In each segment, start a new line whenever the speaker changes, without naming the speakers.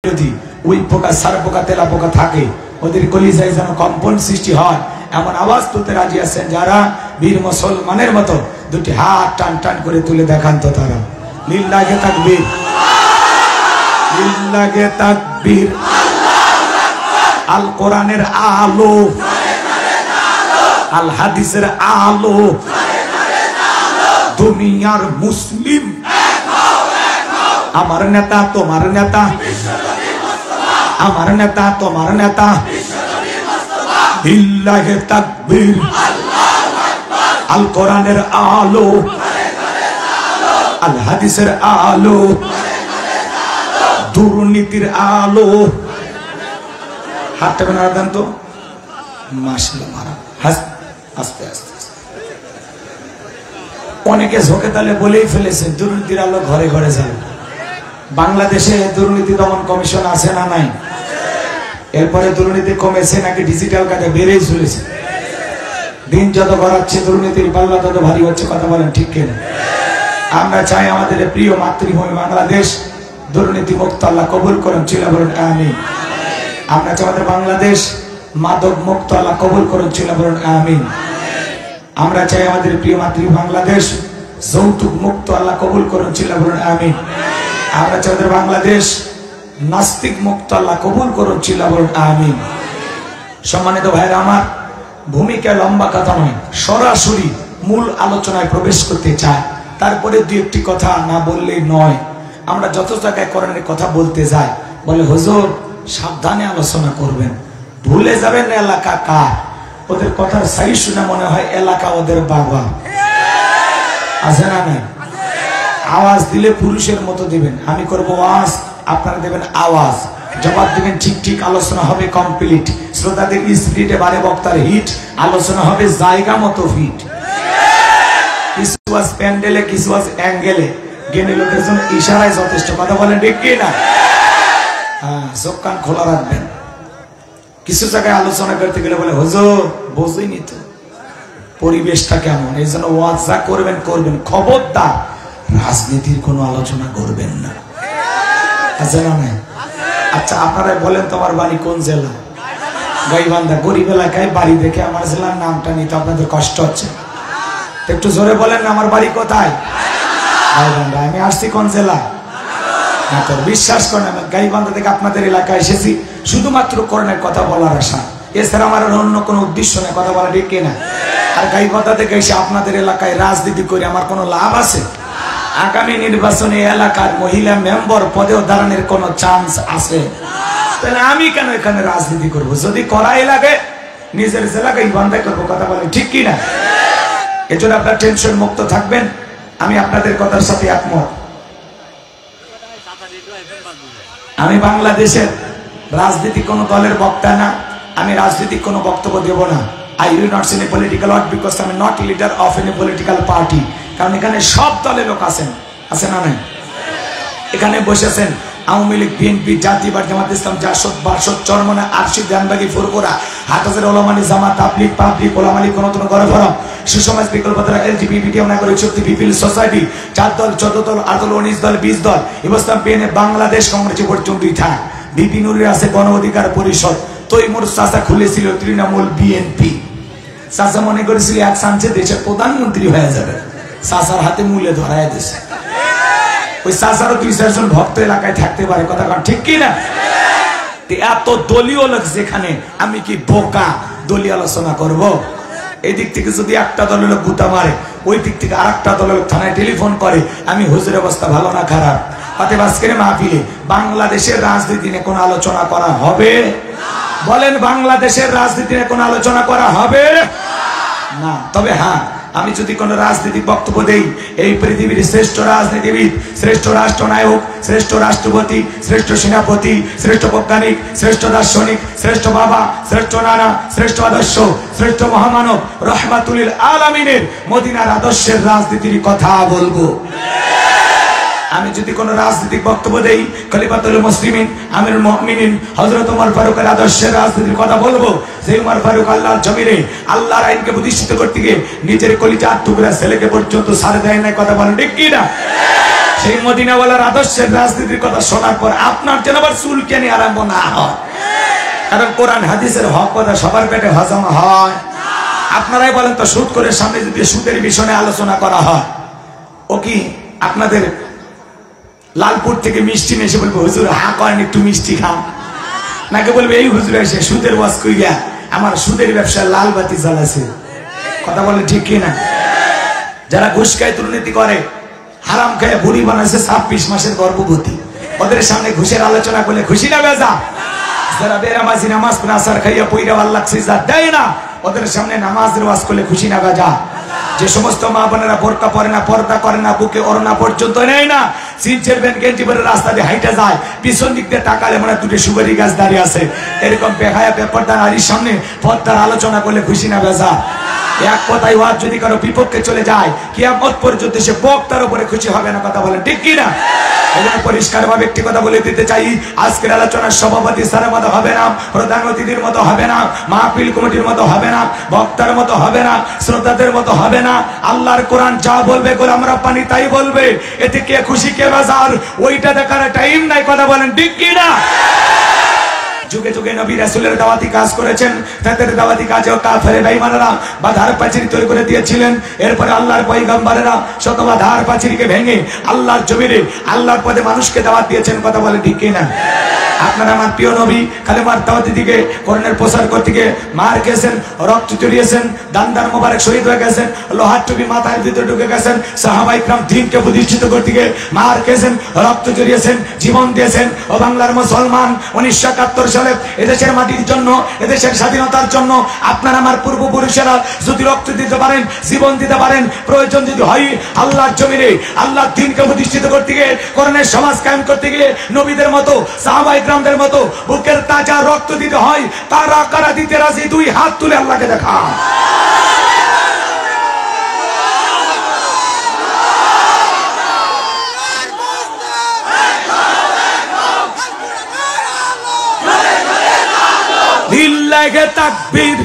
যদি ওই পোকা সার পোকা তেলা পোকা থাকে ওদের কলিজায় যেন কম্পন সৃষ্টি হয় এমন আওয়াজ তুলতে রাজি আছেন যারা বীর মুসলমানের মতো দুটি হাত টান টান করে তুলে দেখান তো তারা লিল্লাহে তাকবীর লিল্লাহে তাকবীর আল কোরআনের আলো আল হাদিসের আলো দুনিয়ার মুসলিম আমার নেতা তোমার নেতা আমার নেতা তোমার নেতা লিল্লাহে তাকবীর আল কোরআনের আলো আল হাদিসের আলো দুর্নীতির আলো হাতটা বানা দেন তো মাশাআল্লাহ মারা আস্তে আস্তে অনেকে ঝোঁকে তালে বলেই ফেলেছে দুর্নীতির আলো ঘরে ঘরে যাবে বাংলাদেশে দুর্নীতি দমন কমিশন আছে না নাই এরপরে দুর্নীতি কমেছে নাকি ডিজিটাল কাজে বেড়েই চলেছে দিন যত গড়াচ্ছে দুর্নীতির পাল্লা তত ভারী হচ্ছে কথা বলেন ঠিক কিনা আমরা চাই আমাদের প্রিয় মাতৃভূমি বাংলাদেশ দুর্নীতি মুক্ত আল্লাহ কবুল করুন চিল্লা বলুন আমিন আমরা চাই আমাদের বাংলাদেশ মাদক মুক্ত আল্লাহ কবুল করুন চিল্লা বলুন আমিন আমরা চাই আমাদের প্রিয় মাতৃভূমি বাংলাদেশ যৌতুক মুক্ত আল্লাহ কবুল করুন চিল্লা বলুন আমিন আমরা চাই আমাদের বাংলাদেশ নাস্তিক মুক্ত আল্লাহ কবুল করুন চিল্লা বলুন আমিন সম্মানিত ভাইরা আমার ভূমিকা লম্বা কথা নয় সরাসরি মূল আলোচনায় প্রবেশ করতে চায় তারপরে দুই একটি কথা না বললেই নয় আমরা যত জায়গায় কোরআনের কথা বলতে যাই বলে হুজুর সাবধানে আলোচনা করবেন ভুলে যাবেন এলাকা কার ওদের কথার সাই শুনে মনে হয় এলাকা ওদের বাবা আছে না নাই আওয়াজ দিলে পুরুষের মতো দিবেন আমি করবো ওয়াজ আপনারা দেবেন আওয়াজ জবাব দিবেন ঠিক ঠিক আলোচনা হবে কমপ্লিট শ্রোতাদের স্পিরিটে বারে বক্তার হিট আলোচনা হবে জায়গা মতো ফিট কিছু আজ প্যান্ডেলে কিছু আজ অ্যাঙ্গেলে জ্ঞানী লোকের জন্য ইশারায় যথেষ্ট কথা বলেন ঠিক কি না হ্যাঁ চোখ কান খোলা রাখবেন কিছু জায়গায় আলোচনা করতে গেলে বলে হুজুর বোঝেনি তো পরিবেশটা কেমন এই জন্য ওয়াজ যা করবেন করবেন খবরদার রাজনীতির কোনো আলোচনা করবেন না আছে না নাই আচ্ছা আপনারা বলেন তোমার বাড়ি কোন জেলা গাইবান্ধা গরিব এলাকায় বাড়ি দেখে আমার জেলার নামটা নিতে আপনাদের কষ্ট হচ্ছে একটু জোরে বলেন আমার বাড়ি কোথায় গাইবান্ধা আমি আসছি কোন জেলা না তোর বিশ্বাস করেন আমি গাইবান্ধা থেকে আপনাদের এলাকায় এসেছি শুধুমাত্র কোরআনের কথা বলার আশা এছাড়া আমার অন্য কোনো উদ্দেশ্য নেই কথা বলা ঠিক কিনা আর গাইবান্ধা থেকে এসে আপনাদের এলাকায় রাজনীতি করে আমার কোনো লাভ আছে আগামী নির্বাচনে এলাকার মহিলা মেম্বার পদেও দাঁড়ানোর কোনো চান্স আছে তাহলে আমি কেন এখানে রাজনীতি করব যদি করাই লাগে নিজের জেলাকে বন্ধাই করবো কথা বলে ঠিক কিনা এজন্য আপনার টেনশন মুক্ত থাকবেন আমি আপনাদের কথার সাথে একমত আমি বাংলাদেশের রাজনীতি কোনো দলের বক্তা না আমি রাজনৈতিক কোনো বক্তব্য দেব না I will not say any political word because I am not a leader of any political party কারণ এখানে সব দলের লোক আছেন আছে না নাই এখানে বসেছেন আওয়ামী লীগ বিএনপি জাতীয় জামাত ইসলাম জাসদ বাসদ চরমনা আরশি ধানবাগি ফুরফুরা হাটাজের ওলামানি জামাত তাবলিগ পাবলিক ওলামানি কোন কোন গণফোরাম সুসমাজ বিকল্পতারা এলজিবিটি নাগরিক শক্তি পিপল সোসাইটি 4 দল 14 দল 8 দল 19 দল 20 দল ইসলাম পিএনএ বাংলাদেশ কংগ্রেস পর্যন্ত থাক বিপি নুরের আছে গণ অধিকার পরিষদ তৈমুর চাচা খুলেছিল তৃণমূল বিএনপি চাচা মনে করেছিল এক চান্সে দেশের প্রধানমন্ত্রী হয়ে যাবে চাচার হাতে মূলে ধরায় দিয়েছে ওই চাচারও 2-4 জন ভক্ত এলাকায় থাকতে পারে কথা ঠিক কি না এত দলীয় লোক যেখানে আমি কি বোকা দলীয় আলোচনা করব এই দিক থেকে যদি একটা দলের লোক গুতা মারে ওই দিক থেকে আরেকটা দলের লোক থানায় টেলিফোন করে আমি হুজুরের অবস্থা ভালো না খারাপ অতএব আজকের মাহফিলে বাংলাদেশের রাজনীতি নিয়ে কোনো আলোচনা করা হবে বলেন বাংলাদেশের রাজনীতি নিয়ে কোনো আলোচনা করা হবে না তবে হ্যাঁ আমি যদি কোনো রাজনৈতিক বক্তব্য দেই এই পৃথিবীর শ্রেষ্ঠ রাজনীতিবিদ শ্রেষ্ঠ রাষ্ট্রনায়ক শ্রেষ্ঠ রাষ্ট্রপতি শ্রেষ্ঠ সেনাপতি শ্রেষ্ঠ বৈজ্ঞানিক শ্রেষ্ঠ দার্শনিক শ্রেষ্ঠ বাবা শ্রেষ্ঠ নানা শ্রেষ্ঠ আদর্শ শ্রেষ্ঠ মহামানব রহমাতুল আলামিনের মদিনার আদর্শের রাজনীতির কথা বলবো আমি যদি কোনো রাজনৈতিক বক্তব্য দেই খলিফাতুল মুসলিমিন আমিরুল মুমিনিন হযরত ওমর ফারুকের আদর্শের রাজনীতির কথা বলবো যে ওমর ফারুক আল্লাহর জমিনে আল্লাহর আইনকে প্রতিষ্ঠিত করতে গিয়ে নিজের কলিজার টুকরা ছেলেকে পর্যন্ত ছাড়ে দেয় না কথা বলেন ঠিক কি না সেই মদিনাওয়ালার আদর্শের রাজনীতির কথা শোনার পর আপনার যেন আবার চুলকানি আরম্ভ না হয়, কারণ কোরআন হাদিসের হক কথা সবার পেটে হজম হয়। আপনারাই বলেন তো, সুদ করে সামনে যদি সুদের বিষয়ে আলোচনা করা হয়, ও কি আপনাদের লালপুর থেকে মিষ্টি নিয়ে এসে বলবে হুজুর হা করেন একটু মিষ্টি খান, নাকি বলবে এই হুজুর এসে সুদের ওয়াজ কইয়া আমার সুদের ব্যবসায় লাল বাতি জ্বালাছে? কথা বলে ঠিক কিনা? যারা ঘুষ খায়, দুর্নীতি করে, হারাম খায় বুড়ি বানাইছে 26 মাসের গর্ভবতী, ওদের সামনে ঘুষের আলোচনা করলে খুশি না বেজা? যারা বেনামাজি নামাজ নাসার খাইয়া পইরা আল্লাহ সিজদা দেয় না, ওদের সামনে নামাজের ওয়াজ করলে খুশি না বেজা? যে সমস্ত মা বোনেরা বোরকা পরে না, পর্দা করে না, বুকে ওড়না পর্যন্ত নেয় না, সিনচের ব্যান গেঞ্জি পরে রাস্তা দিয়ে হাইটা যায়, পিছন দিক দিয়ে তাকালে মনে দুটো সুপারি গাছ দাঁড়িয়ে আছে, এরকম বেহায়া বেপরদা নারীর সামনে পর্দার আলোচনা করলে খুশি না বেজা? এক কথায় ওয়াজ যদি কারো বিপক্ষে চলে যায়, কিয়ামত পর্যন্ত সে বক্তার উপরে খুশি হবে না। কথা বলেন ঠিক কিনা? এজন্য পরিষ্কার ভাবে একটি কথা বলে দিতে চাই, আজকের আলোচনার সভাপতি স্যারের মতো হবে না, প্রধান অতিথির মতো হবে না, মাহফিল কমিটির মতো হবে না, বক্তার মতো হবে না, শ্রোতাদের মতো হবে না। আল্লাহর কোরআন যা বলবে গোলাম রাব্বানি তাই বলবে। এতে কে খুশি কে বেজার ওইটা দেখার টাইম নাই। কথা বলেন ঠিক কিনা? যুগে যুগে নবী রাসূলের দাওয়াতি কাজ করেছেন, তাদের দাওয়াতি কাজেও কাফের বেঈমানরা বাধার প্রাচীর তৈরি করে দিয়েছিলেন। এরপরে আল্লাহর পয়গম্বরেরা শত বাধার প্রাচীরকে ভেঙে আল্লাহর জমিনে আল্লাহর পথে মানুষকে দাওয়াত দিয়েছেন। কথা বলে ঠিক কিনা? আপনারা আমার প্রিয় নবী কালেমার দাওয়াতি দিকে কোরআনের প্রচার করতে গিয়ে মার খেয়েছেন, রক্ত চড়িয়েছেন, দান্দার মোবারক শহীদ হয়ে গেছেন, লোহার টুপি মাথায় ভিতরে ঢুকে গেছেন, সাহাবায়ে কিরাম দ্বীনকে প্রতিষ্ঠিত করতে গিয়ে মার খেয়েছেন, রক্ত চড়িয়েছেন, জীবন দিয়েছেন। ও বাংলার মুসলমান, 1971 সালে এদেশের মাটির জন্য, এদেশের স্বাধীনতার জন্য আপনার আমার পূর্বপুরুষেরা যদি রক্ত দিতে পারেন, জীবন দিতে পারেন, প্রয়োজন যদি হয় আল্লাহর জমিনে আল্লাহর দ্বীনকে প্রতিষ্ঠিত করতে গিয়ে, কোরআনের সমাজ কায়েম করতে গিয়ে নবীদের মতো সাহাবায়ে কিরামদের মতো বুকের তাজা রক্ত দিতে হয়, তারা কারা দিতে রাজি? দুই হাত তুলে আল্লাহকে দেখা। লিল্লাহি তাকবীর।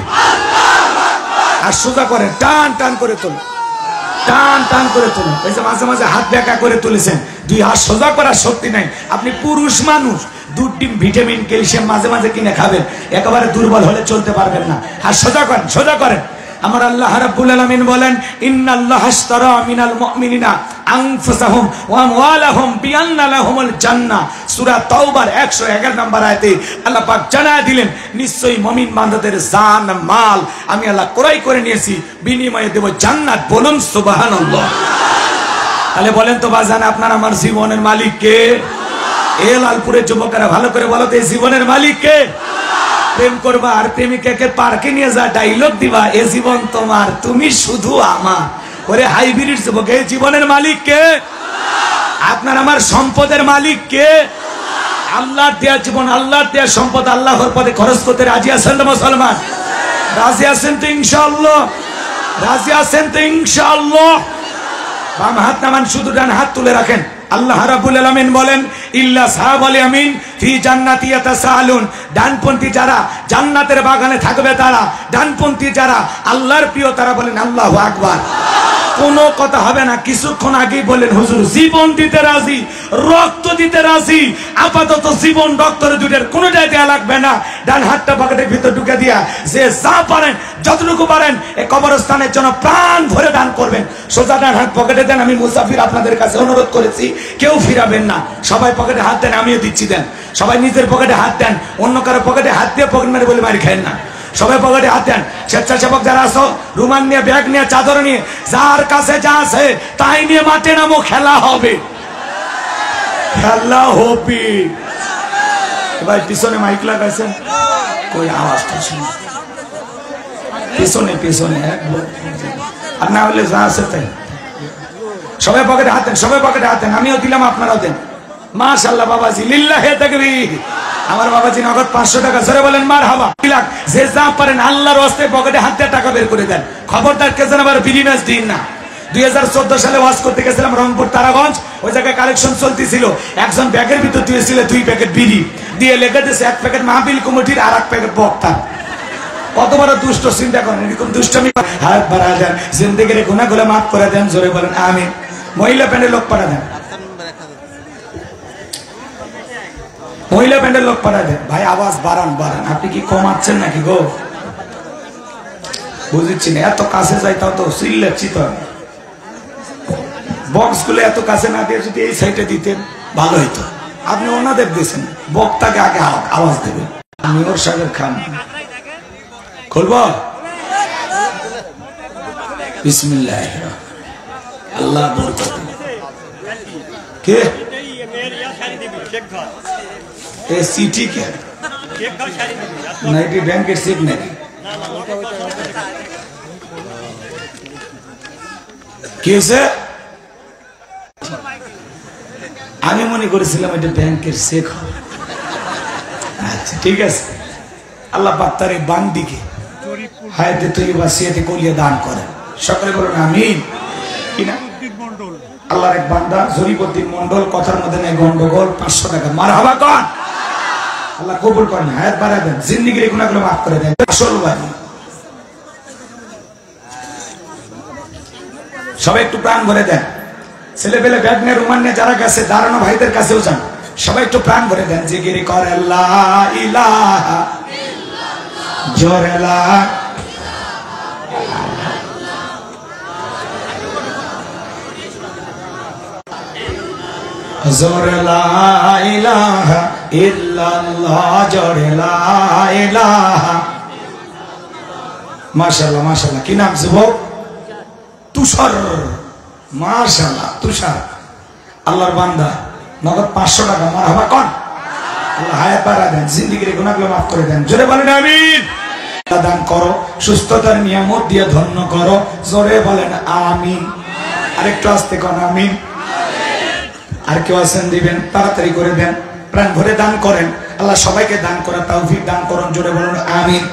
আর সোজা করে টান টান করে তোলে, টান টান করে তোলে। এই যে মাঝে মাঝে হাত বেঁকা করে তুলেছেন, দুই হাত সোজা করার শক্তি নাই। আপনি পুরুষ মানুষ, 2 ডিম ভিটামিন ক্যালসিয়াম মাঝে মাঝে কিনে খাবেন, একেবারে দুর্বল হলে চলতে পারবেন না। হাত সোজা করেন, সোজা করেন। আমার আল্লাহ রাব্বুল আলামিন বলেন, ইন্নাল্লাহা আশতারা মিনাল মুমিনিনা আনফুসাহুম ওয়া আমওয়ালাহুম বিআন্না লাহুমুল জান্নাহ। সূরা তাওবার 111 নম্বর আয়াতে আল্লাহ পাক জানায় দিলেন, নিশ্চয়ই মুমিন বান্দাদের জান মাল আমি আল্লাহ ক্রয় করে নিয়েছি, বিনিময়ে দেব জান্নাত। বলুন সুবহানাল্লাহ। তাহলে বলেন তো বাজান, আপনার আমার জীবনের মালিক কে? এ লালপুরের যুবকেরা ভালো করে বলো তো, এই জীবনের মালিক কে? প্রেম করবা আর প্রেমিকাকে পার্কে নিয়ে যা ডায়লগ দিবা, এ জীবন তোমার, তুমি শুধু আমার। ওরে হাইব্রিড যুবক, এই জীবনের মালিক কে? আপনার আমার সম্পদের মালিক কে? আল্লাহর দেয়া জীবন, আল্লাহর দেয়া সম্পদ আল্লাহর পথে খরচ করতে রাজি আছেন তো মুসলমান? রাজি আছেন তো ইনশাআল্লাহ? রাজি আছেন তো ইনশাআল্লাহ? বাম হাত নামান, শুধু ডান হাত তুলে রাখেন। আল্লাহ রাব্বুল আলামিন বলেন, ইল্লা সাহাবাল ইয়ামিন ফি জান্নাতি ইয়াতাসাআলুন। ডানপন্থী যারা জান্নাতের বাগানে থাকবে তারা, ডানপন্থী যারা আল্লাহর প্রিয় তারা বলেন আল্লাহু আকবার। কোনো কথা হবে না। কিছুক্ষণ আগেই বলেন হুজুর জীবন দিতে রাজি, রক্ত দিতে রাজি। আপাতত জীবন রক্তের দুটের কোনোটাই দেয়া লাগবে না। ডান হাতটা পকেটের ভিতর ঢুকে দিয়া যে যা পারেন, যতটুকু পারেন এই কবরস্থানের জন্য প্রাণ ভরে দান করবেন। সোজা ডান হাত পকেটে দেন। আমি মুসাফির আপনাদের কাছে অনুরোধ করেছি, কেউ ফিরাবেন না। সবাই পকেটে হাত দেন, আমিও দিচ্ছি দেন। সবাই নিজের পকেটে হাত দেন, অন্য কারো পকেটে হাত দিয়ে পকেট মেরে বলে মারি খায়েন না। সবাই পকেটে হাত দেন। স্বেচ্ছাসেবক যারা আছো, রুমাল নিয়ে, ব্যাগ নিয়ে, চাদর নিয়ে, যার কাছে যা আছে তাই নিয়ে মাঠে নামো, খেলা হবে, খেলা হবে। এবার পিছনে মাইক লাগাইছেন, কই আওয়াজটা শুনে পিছনে পিছনে, আর না হলে যা আছে তাই। সবাই পকেটে হাত দেন, সবাই পকেটে হাত দেন। আমিও দিলাম, আপনারাও দেন। মাশাআল্লাহ বাবাজি, লিল্লাহি তাকবীর। আমার বাবাজি নগদ 500 টাকা, জোরে বলেন মারহাবা। যে যা পারেন আল্লাহর ওয়াস্তে পকেটে হাত দিয়ে টাকা বের করে দেন। খবরদার কে যেন আবার বিড়ি ম্যাচ দিন না। 2014 সালে ওয়াজ করতে গেছিলাম রংপুর তারাগঞ্জ, ওই জায়গায় কালেকশন চলতেছিল। একজন ব্যাগের ভিতর দিয়েছিল 2 প্যাকেট বিড়ি, দিয়ে লেগে দিয়েছে 1 প্যাকেট মাহফিল কমিটির আর 1 প্যাকেট বক্তা। কত বড় দুষ্ট, চিন্তা করেন। এরকম দুষ্টমি হাত বাড়া দেন, জিন্দেগির গুনাহগুলো মাফ করে দেন, জোরে বলেন আমিন। মহিলা প্যান্ডে লোক পাঠা দেন, মহিলা ব্যান্ডের লোক পাঠায় দেন। ভাই আওয়াজ বাড়ান বাড়ান, আপনি কি কমাচ্ছেন নাকি গো? বুঝছি না, এত কাছে যাইতাও তো চিল্লাচ্ছি তো। বক্স গুলো এত কাছে না দিয়ে যদি এই সাইডে দিতেন ভালো হইতো। আপনি ওনাদের দিয়েছেন, বক্তাকে আগে আওয়াজ দেবেন। মিমর সাগর খান খুলব। বিসমিল্লাহ আল্লাহ বরকত। কে এ সিটি কে নাইটি ব্যাংকের চেক নাকি? কি হয়েছে? আমি মনে করেছিলাম এটা ব্যাংকের চেক হবে। আচ্ছা ঠিক আছে, আল্লাহ পাক তার এই বান্দিকে হায়াতে তৈয়বা সিয়াতে কলিয়া দান করেন। সকলে বলুন আমিন। কিনা আল্লাহর এক বান্দা জরিফউদ্দিন মন্ডল, কথার মধ্যে নেই গন্ডগোল, 500 টাকা মারহাবা কর। আল্লাহ কবুল করেন, হায়াত বাড়ায় দেন, জিন্দেগির গুনাহগুলো মাফ করে দেন। আসল বাড়ি সবাই একটু প্রাণ ভরে দেন। ছেলে পেলে ব্যাগ নিয়ে রুমান নিয়ে যারা গেছে দাঁড়ানো ভাইদের কাছেও যান, সবাই একটু প্রাণ ভরে দেন। জিকির করে লা ইলাহা ইল্লাল্লাহ, জোরে লা জোরে লা ইলাহা ইল্লাল্লাহ, জোরে লা ইলাহা। মাশাআল্লাহ মাশাআল্লাহ। কি নাম যুবক? তুষার। মাশাআল্লাহ তুষার, আল্লাহর বান্দা, নগদ 500 টাকা মারহাবা কোন। আল্লাহ হায়াত বাড়ায় দেন, জিন্দেগির গুনাহগুলো মাফ করে দেন। জোরে বলেন আমিন। দান করো, সুস্থতার নিয়ামত দিয়ে ধন্য করো। জোরে বলেন আমিন। আরেকটু আস্তে কোন আমিন। আর কেউ আছেন দিবেন, তাড়াতাড়ি করে দেন, প্রাণ ভরে দান করেন। আল্লাহ সবাইকে দান করার তৌফিক দান করুন। জোরে বলুন আমিন।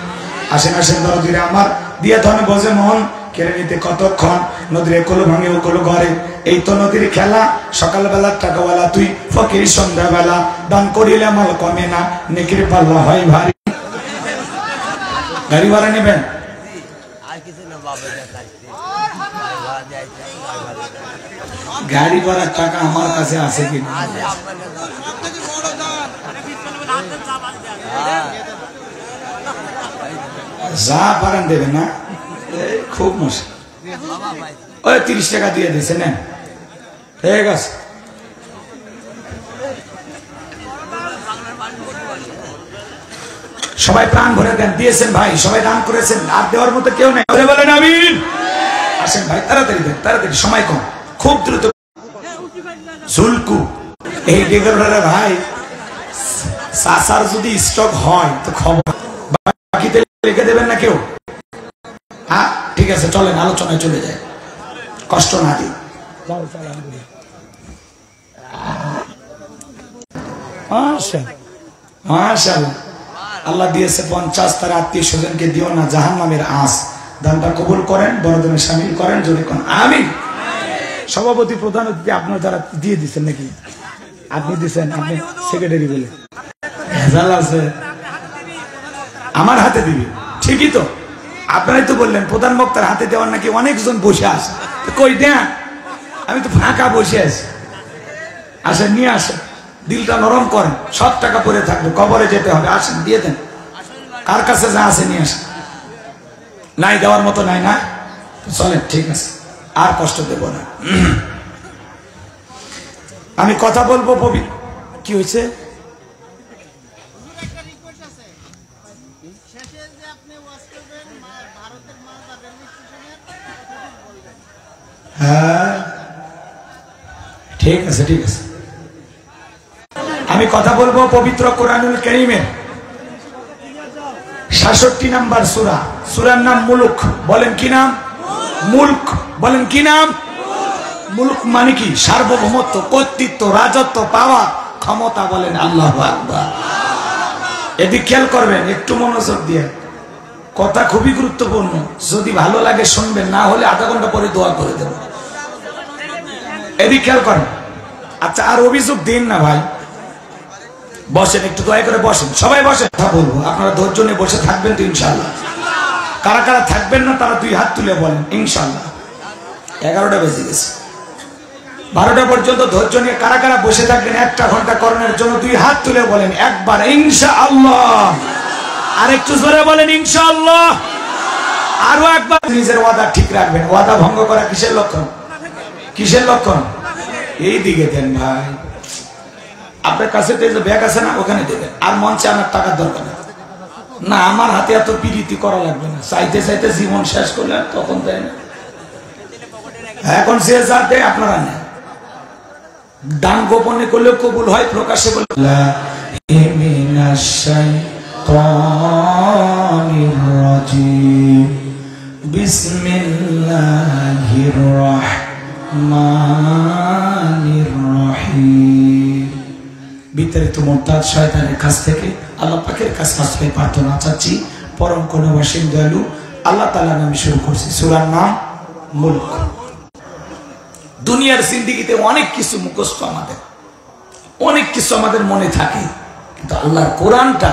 আসেন আসেন দরদিরে আমার, দিয়া ধন বজে মন, কেড়ে নিতে কতক্ষণ। নদীর একলো ভাঙে ওকলো ঘরে, এই তো নদীর খেলা। সকালবেলা টাকাওয়ালা তুই, ফকির সন্ধ্যাবেলা। দান করিলে মাল কমে না, নেকির পাল্লা হয় ভারী। গাড়ি ভাড়া নেবেন? গাড়ি ভাড়ার টাকা আমার কাছে আছে কি? যা পারেন দেবেন না, খুব মুশকিল। ওই 30 টাকা দিয়ে দিয়েছে, নেন, ঠিক আছে। সবাই প্রাণ ভরে দেন, দিয়েছেন ভাই, সবাই দান করেছেন, আর দেওয়ার মতো কেউ নেই। বলেন আমিন। আসেন ভাই, তাড়াতাড়ি দেন, তাড়াতাড়ি, সময় কম, খুব দ্রুত। ঝুলকু এই ডেগররা ভাই, সাসার যদি স্টক হয় তো খবর, বাকিতে লিখে দেবেন না কেউ? হ্যাঁ ঠিক আছে, চলেন আলোচনায় চলে যায়, কষ্ট না দিই। মাশাআল্লাহ, আল্লাহ দিয়েছে 50, তার আত্মীয় স্বজনকে দিও না জাহান্নামের আঁচ। দানটা কবুল করেন, বড়দিনে শামিল করেন, জোরে কোন আমিন। সভাপতি প্রধান অতিথি আপনার যারা দিয়ে দিচ্ছেন নাকি? আপনি দিচ্ছেন, আপনি সেক্রেটারি বলে ভেজাল আছে, আমার হাতে দিবি, ঠিকই তো। আপনারাই তো বললেন প্রধান বক্তার হাতে দেওয়ার নাকি অনেকজন বসে আছে, কই দেন? আমি তো ফাঁকা বসে আছি। আসেন, নিয়ে আসেন, দিলটা নরম করেন। সব টাকা পরে থাকবে, কবরে যেতে হবে, আসেন দিয়ে দেন। কার কাছে যা আছে নিয়ে আসেন। নাই দেওয়ার মতো নাই না, চলেন, ঠিক আছে, আর কষ্ট দেব না। আমি কথা বলবো কি হয়েছে? হ্যাঁ ঠিক আছে, ঠিক আছে। আমি কথা বলবো পবিত্র কোরআনুল কারীমের 66 নম্বর সূরা, সূরার নাম মুলক। বলেন কি নাম? মুলক। বলেন কি নাম? মুলক মানে কি? সার্বভৌমত্ব, কর্তৃত্ব, রাজত্ব, পাওয়া, ক্ষমতা। বলেন আল্লাহু আকবার। এদিকে খেয়াল করবেন, একটু মনোযোগ দিয়ে, কথা খুবই গুরুত্বপূর্ণ। যদি ভালো লাগে শুনবেন, না হলে আধা ঘন্টা পরে দোয়া করে দেব। এদিকে খেয়াল করেন। আচ্ছা, আর অভিযোগ দিন না ভাই, বসেন, একটু দয়া করে বসেন, সবাই বসেন। কথা বলবো, আপনারা ধৈর্য নিয়ে বসে থাকবেন তো ইনশাল্লাহ? কারা কারা থাকবেন না তারা 2 হাত তুলে বলেন ইনশাল্লাহ। 11টা বেজে গেছে। 12টা পর্যন্ত ধৈর্য নিয়ে কারা কারা বসে থাকবেন 1টা ঘন্টা করণের জন্য 2 হাত তুলে বলেন একবার ইনশাআল্লাহ। আর একটু জোরে বলেন ইনশাআল্লাহ। আরো একবার নিজের ওয়াদা ঠিক রাখবেন। ওয়াদা ভঙ্গ করা কিসের লক্ষণ? কিসের লক্ষণ? এই দিকে দেন ভাই, আপনার কাছে তো এই যে ব্যাগ আছে না, ওখানে দেবেন। আর মঞ্চে আমার টাকার দরকার নেই না, আমার হাতে এত পিরিতি করা লাগবে না। চাইতে চাইতে জীবন শেষ করলে তখন দেয় না, এখন সে যা দেয় আপনারা নেন। দান গোপনে করলে কবুল হয়, প্রকাশ্যে বলে বিসমিল্লাহির রহমানির রহিম। বিতাড়িত মুরতাদ শয়তানের কাছ থেকে আল্লাহ পাকের কাছে আশ্রয় প্রার্থনা চাচ্ছি। পরম করুণাসীন দয়ালু আল্লাহ তাআলার নামে শুরু করছি। সূরার নাম মুলক। দুনিয়ার জিন্দেগিতে অনেক কিছু মুখস্থ, আমাদের অনেক কিছু আমাদের মনে থাকে, কিন্তু আল্লাহর কোরআনটা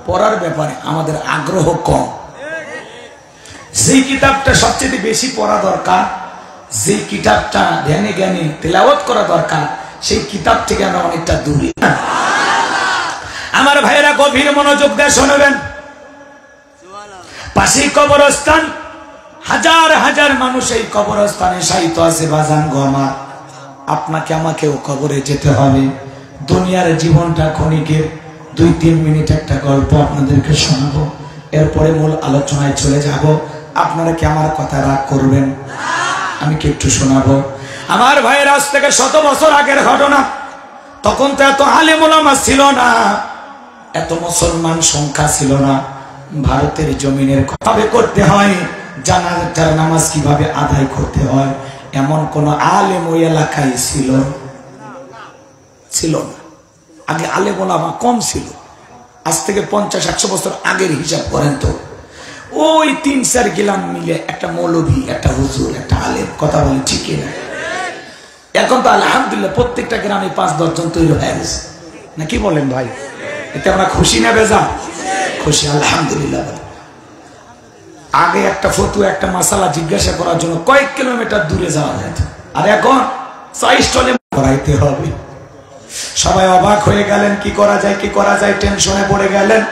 পড়ার ব্যাপারে আমাদের আগ্রহ কম। যেই কিতাবটা সবচেয়ে বেশি পড়া দরকার, যেই কিতাবটা ধ্যানে জ্ঞানে তেলাওয়াত করা দরকার, সেই কিতাব থেকে আমরা অনেকটা দূরে। আমার ভাইয়েরা গভীর মনোযোগ দিয়ে শুনবেন। পাশেই কবরস্থান, হাজার হাজার মানুষ এই কবরস্থানে শায়িত আছে। বাজান গো আমার, আপনাকে আমাকেও কবরে যেতে হবে। দুনিয়ার জীবনটা ক্ষণিকের, 2-3 মিনিট একটা গল্প আপনাদেরকে শোনাবো, এরপরে মূল আলোচনায় চলে যাব। আপনারা কি আমার কথা রাগ করবেন? আমি কি একটু শোনাবো? আমার ভাইয়ের আজ থেকে 100 বছর আগের ঘটনা। তখন তো এত আলেম ওলামা ছিল না, এত মুসলমান সংখ্যা ছিল না। ভারতের জমিনের কিভাবে করতে হয়, জানাজার নামাজ কিভাবে আদায় করতে হয়, এমন কোন আলেম ওই এলাকায় ছিল না। আগে আলেম ওলামা কম ছিল। আজ থেকে 50-100 বছর আগের হিসাব করেন তো, ওই 3-4 গ্রাম মিলে একটা মৌলভী, একটা হুজুর, একটা আলেম। কথা বলে ঠিক না? এখন তো আলহামদুলিল্লাহ প্রত্যেকটা গ্রামে 5-10 জন তৈরি হয়ে গেছে, না কি বলেন ভাই? এতে আমরা খুশি না বেজার? খুশি, আলহামদুলিল্লাহ। আগে একটা ফতুয়া, একটা মাসালা জিজ্ঞাসা করার জন্য কয়েক কিলোমিটার দূরে যাওয়া যেত, আর এখন 6 স্টলে করাইতে হবে। সবাই অবাক হয়ে গেলেন, কি করা যায়, কি করা যায়, টেনশনে পড়ে গেলেন।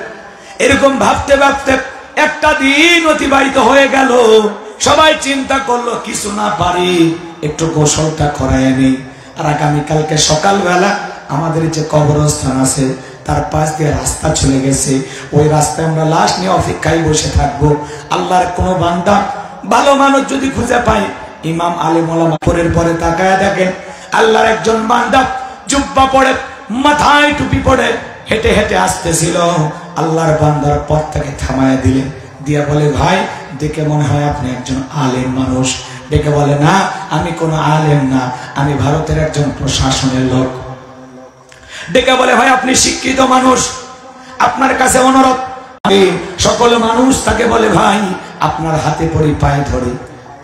এরকম ভাবতে ভাবতে একটা দিন অতিবাহিত হয়ে গেল। সবাই চিন্তা করলো কিছু না পারি একটু গোসলটা করাই নেই। আর আগামীকালকে সকালবেলা আমাদের যে কবরস্থান আছে তার পাশ দিয়ে রাস্তা চলে গেছে, ওই রাস্তায় আমরা লাশ নিয়ে অপেক্ষায় বসে থাকবো। আল্লাহর কোনো বান্দা ভালো মানুষ যদি খুঁজে পাই, ইমাম আলেম ওলামা পরে তাকায় দেখেন আল্লাহর একজন বান্দা জুব্বা পরে, মাথায় টুপি পরে হেঁটে হেঁটে আসতেছিল। আল্লাহর বান্দার পথ থেকে থামায় দিলেন, দিয়া বলে ভাই দেখে মনে হয় আপনি একজন আলেম মানুষ। ডেকে বলে না, আমি কোনো আলেম না, আমি ভারতের একজন প্রশাসনের লোক। ডেকে বলে ভাই আপনি শিক্ষিত মানুষ, আপনার কাছে অনুরোধ। সকল মানুষ তাকে বলে ভাই আপনার হাতে পড়ি, পায়ে ধরে,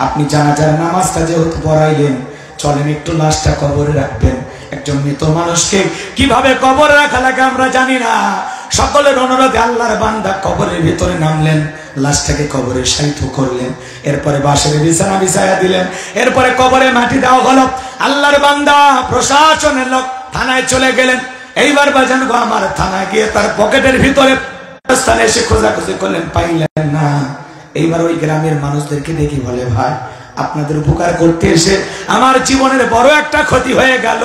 আপনি জানাজার নামাজটা যেহেতু পড়াইলেন, চলেন একটু লাশটা কবরে রাখবেন। একজন মৃত মানুষকে কিভাবে কবরে রাখা লাগে আমরা জানি না। সকলের অনুরোধে আল্লাহর বান্দা কবরের ভিতরে নামলেন, লাশটাকে কবরে শায়িত করলেন, এরপরে বাঁশের বিছানা বিছায়া দিলেন, এরপরে কবরে মাটি দেওয়া হলো। আল্লাহর বান্দা প্রশাসনের লোক থানায় চলে গেলেন। এইবার বাজান গো আমার, থানায় গিয়ে তার পকেটের ভিতরে স্থানে এসে খোঁজাখুঁজি করলেন, পাইলেন না। এইবার ওই গ্রামের মানুষদেরকে দেখি বলে ভাই আপনাদের উপকার করতে এসে আমার জীবনের বড় একটা ক্ষতি হয়ে গেল।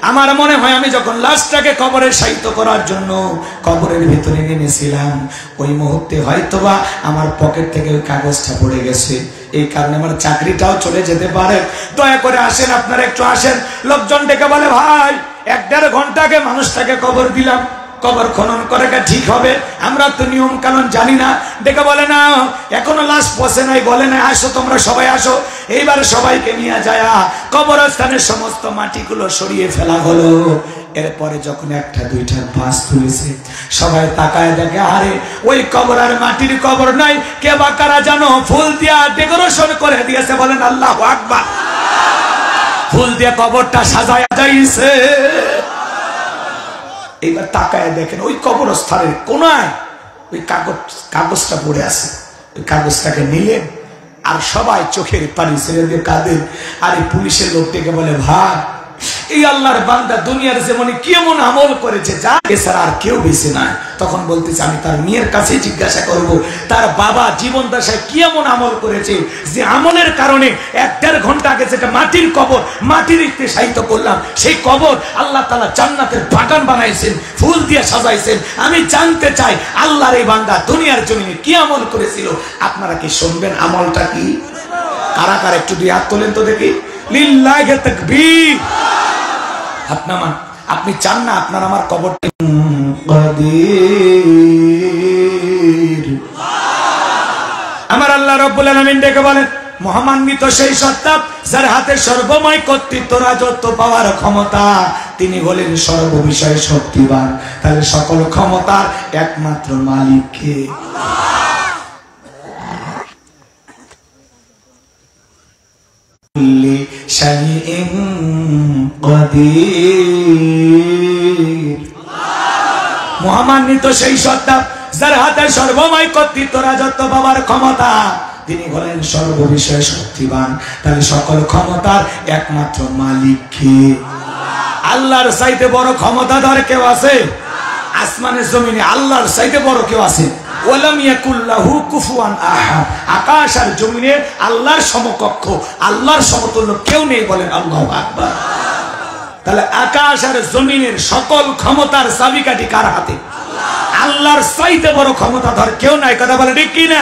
আমার মনে হয় আমি যখন লাশটাকে কবরে শায়িত করার জন্য কবরের ভিতরে নেমেছিলাম, ওই মুহূর্তে হয়তোবা আমার পকেট থেকে ওই কাগজটা পড়ে গেছে, এই কারণে আমার চাকরিটাও চলে যেতে পারে। দয়া করে আসেন, আপনারা একটু আসেন। লোকজন ডেকে বলে ভাই 1-1.5 ঘন্টাকে মানুষটাকে কবর দিলাম, কবর খনন করাটা ঠিক হবে? আমরা তো নিয়ম কানুন জানি না। ডেকে বলে না, এখনো লাশ পচে নাই, বলে না আসো তোমরা সবাই আসো। এইবার সবাইকে নিয়ে যায় কবরস্থানের সমস্ত মাটিগুলো সরিয়ে ফেলা হলো। এরপরে যখন 1-2টা বাস তুলেছে, সবাই তাকায় দেখে আরে ওই কবর আর মাটির কবর নাই, কে বা কারা জানো ফুল দিয়া ডেকোরেশন করে দিয়েছে। বলেন আল্লাহু আকবার। ফুল দিয়ে কবরটা সাজায় যাইছে। এইবার তাকায় দেখেন ওই কবরস্থানের কোনায় ওই কাগজটা পড়ে আছে। ওই কাগজটাকে নিলেন আর সবাই চোখের পানি ছেড়ে দিয়ে কাঁদেন। আর এই পুলিশের লোকটাকে বলে ভাই এই আল্লাহর বান্দা দুনিয়ার জীবনে কেমন আমল করেছে যা এছাড়া আর কেউ বেঁচে নাই। তখন বলতেছে আমি তার মেয়ের কাছে জিজ্ঞাসা করব তার বাবা জীবন দশায় কেমন আমল করেছে, যে আমলের কারণে 1-1.5 ঘন্টা আগে যেটা মাটির কবর, মাটির ইটে সাহিত্য করলাম, সেই কবর আল্লাহ তাআলা জান্নাতের বাগান বানাইছেন, ফুল দিয়ে সাজাইছেন। আমি জানতে চাই আল্লাহর এই বান্দা দুনিয়ার জমিনে কি আমল করেছিল। আপনারা কি শুনবেন আমলটা কি? কারা কারা একটু দুই হাত তোলেন তো দেখি। লিল্লাহি তাকবীর। হাত নামান। আপনি চান না আপনার আমার কবরটি আমার আল্লাহ রাব্বুল আলামিন ডেকে বলেন মহামান্বিত সেই সত্তা যার হাতে সর্বময় কর্তৃত্ব, রাজত্ব, পাওয়ার ক্ষমতা, তিনি হলেন সর্ববিষয়ে শক্তিবান। তাহলে সকল ক্ষমতার একমাত্র মালিক কে? মহামান্বিত সেই সত্তা যার হাতে সর্বময় কর্তৃত্ব, রাজত্ব, পাওয়ার ক্ষমতা, তিনি হলেন সর্ববিষয়ে শক্তিবান। তাহলে সকল ক্ষমতার একমাত্র মালিক কে? আল্লাহর চাইতে বড় ক্ষমতাধর কেউ আছে? আসমানের জমিনে আল্লাহর চাইতে বড় কেউ আছে? ওয়ালাম ইয়াকুল্লাহু কুফুয়ান আহাদ। আকাশ আর জমিনে আল্লাহর সমকক্ষ, আল্লাহর সমতুল্য কেউ নেই। বলেন আল্লাহু আকবার। তাহলে আকাশ আর জমিনের সকল ক্ষমতার চাবিকাঠি কার হাতে? আল্লাহর চাইতে বড় ক্ষমতাধর কেউ নাই। কথা বলে ঠিক কি না?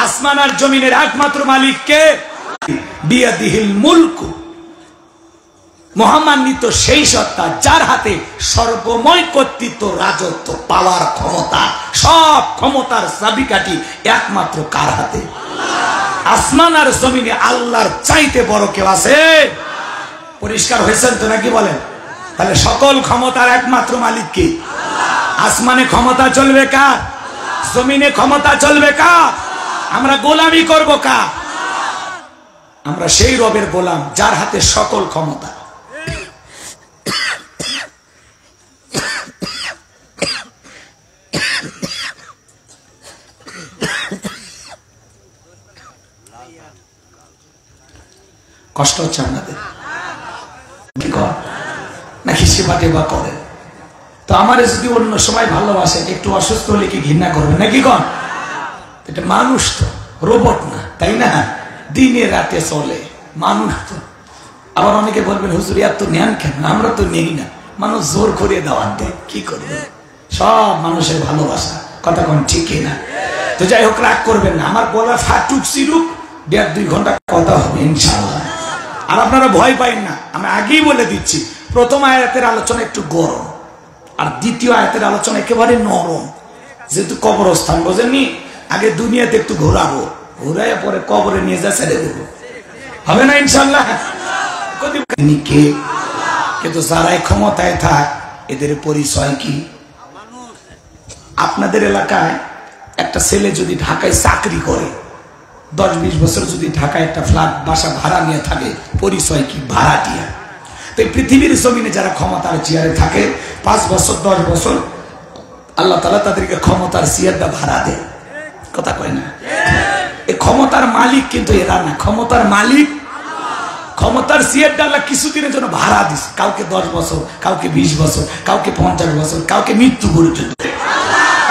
আসমান আর জমিনের একমাত্র মালিক কে? বিয়াদিহিল মুলকু। মহামান্বিত সেই সত্তা যার হাতে সর্বময় কর্তৃত্ব, রাজত্ব, পাওয়ার ক্ষমতা, সব ক্ষমতার চাবিকাঠি একমাত্র কার হাতে? আসমান আর জমিনে আল্লাহর চাইতে বড় কেউ আছে? পরিষ্কার হয়েছেন তো নাকি বলেন? তাহলে সকল ক্ষমতার একমাত্র মালিক কে? আসমানে ক্ষমতা চলবে কার? জমিনে ক্ষমতা চলবে কার? আমরা গোলামি করব কার? আমরা সেই রবের গোলাম যার হাতে সকল ক্ষমতা। কষ্ট হচ্ছে আপনাদের নাকি সেবা টেবা করেন? তো আমার যদি অন্য সময় ভালোবাসেন, একটু অসুস্থ হলে কি ঘৃণা করবেন নাকি? কন এটা মানুষ তো, রোবট না, তাই না? দিনে রাতে চলে মানুষ তো। আবার অনেকে বলবেন হুজুর এত নেন কেন? আমরা তো নেই না, মানুষ জোর করে দেওয়ার দেয়, কি করবে? সব মানুষের ভালোবাসা। কথা কোন ঠিক না? তো যাই হোক, রাগ করবেন না, আমার বলা ফাটুক সিরুক 1.5-2 ঘন্টা কথা হবে ইনশাআল্লাহ। আর আপনারা ভয় পাইন না, আমি আগেই বলে দিচ্ছি, প্রথম আয়াতের আলোচনা একটু গরম, আর দ্বিতীয় আয়াতের আলোচনা একেবারে নরম। যেহেতু কবরস্থান বোঝেননি, আগে দুনিয়াতে একটু ঘোরাবো, ঘুরাইয়া পরে কবরে নিয়ে যা ছেড়ে দেবো, হবে না ইনশাল্লাহ? কিন্তু যারাই ক্ষমতায় থাক এদের পরিচয় কি? আপনাদের এলাকায় একটা ছেলে যদি ঢাকায় চাকরি করে, 10-20 বছর যদি ঢাকায় একটা ফ্ল্যাট বাসা ভাড়া নিয়ে থাকে, পরিচয় কি? ভাড়াটিয়া। তো পৃথিবীর জমিনে যারা ক্ষমতার চেয়ারে থাকে 5 বছর 10 বছর, আল্লাহ তাআলা তাদেরকে ক্ষমতার চেয়ারটা ভাড়া দেয়। কথা কয় না? এই ক্ষমতার মালিক কিন্তু এরা না, ক্ষমতার মালিক, ক্ষমতার চেয়ারটা আল্লাহ কিছুদিনের জন্য ভাড়া দিস। কাউকে 10 বছর, কাউকে 20 বছর, কাউকে 50 বছর, কাউকে মৃত্যু পর্যন্ত।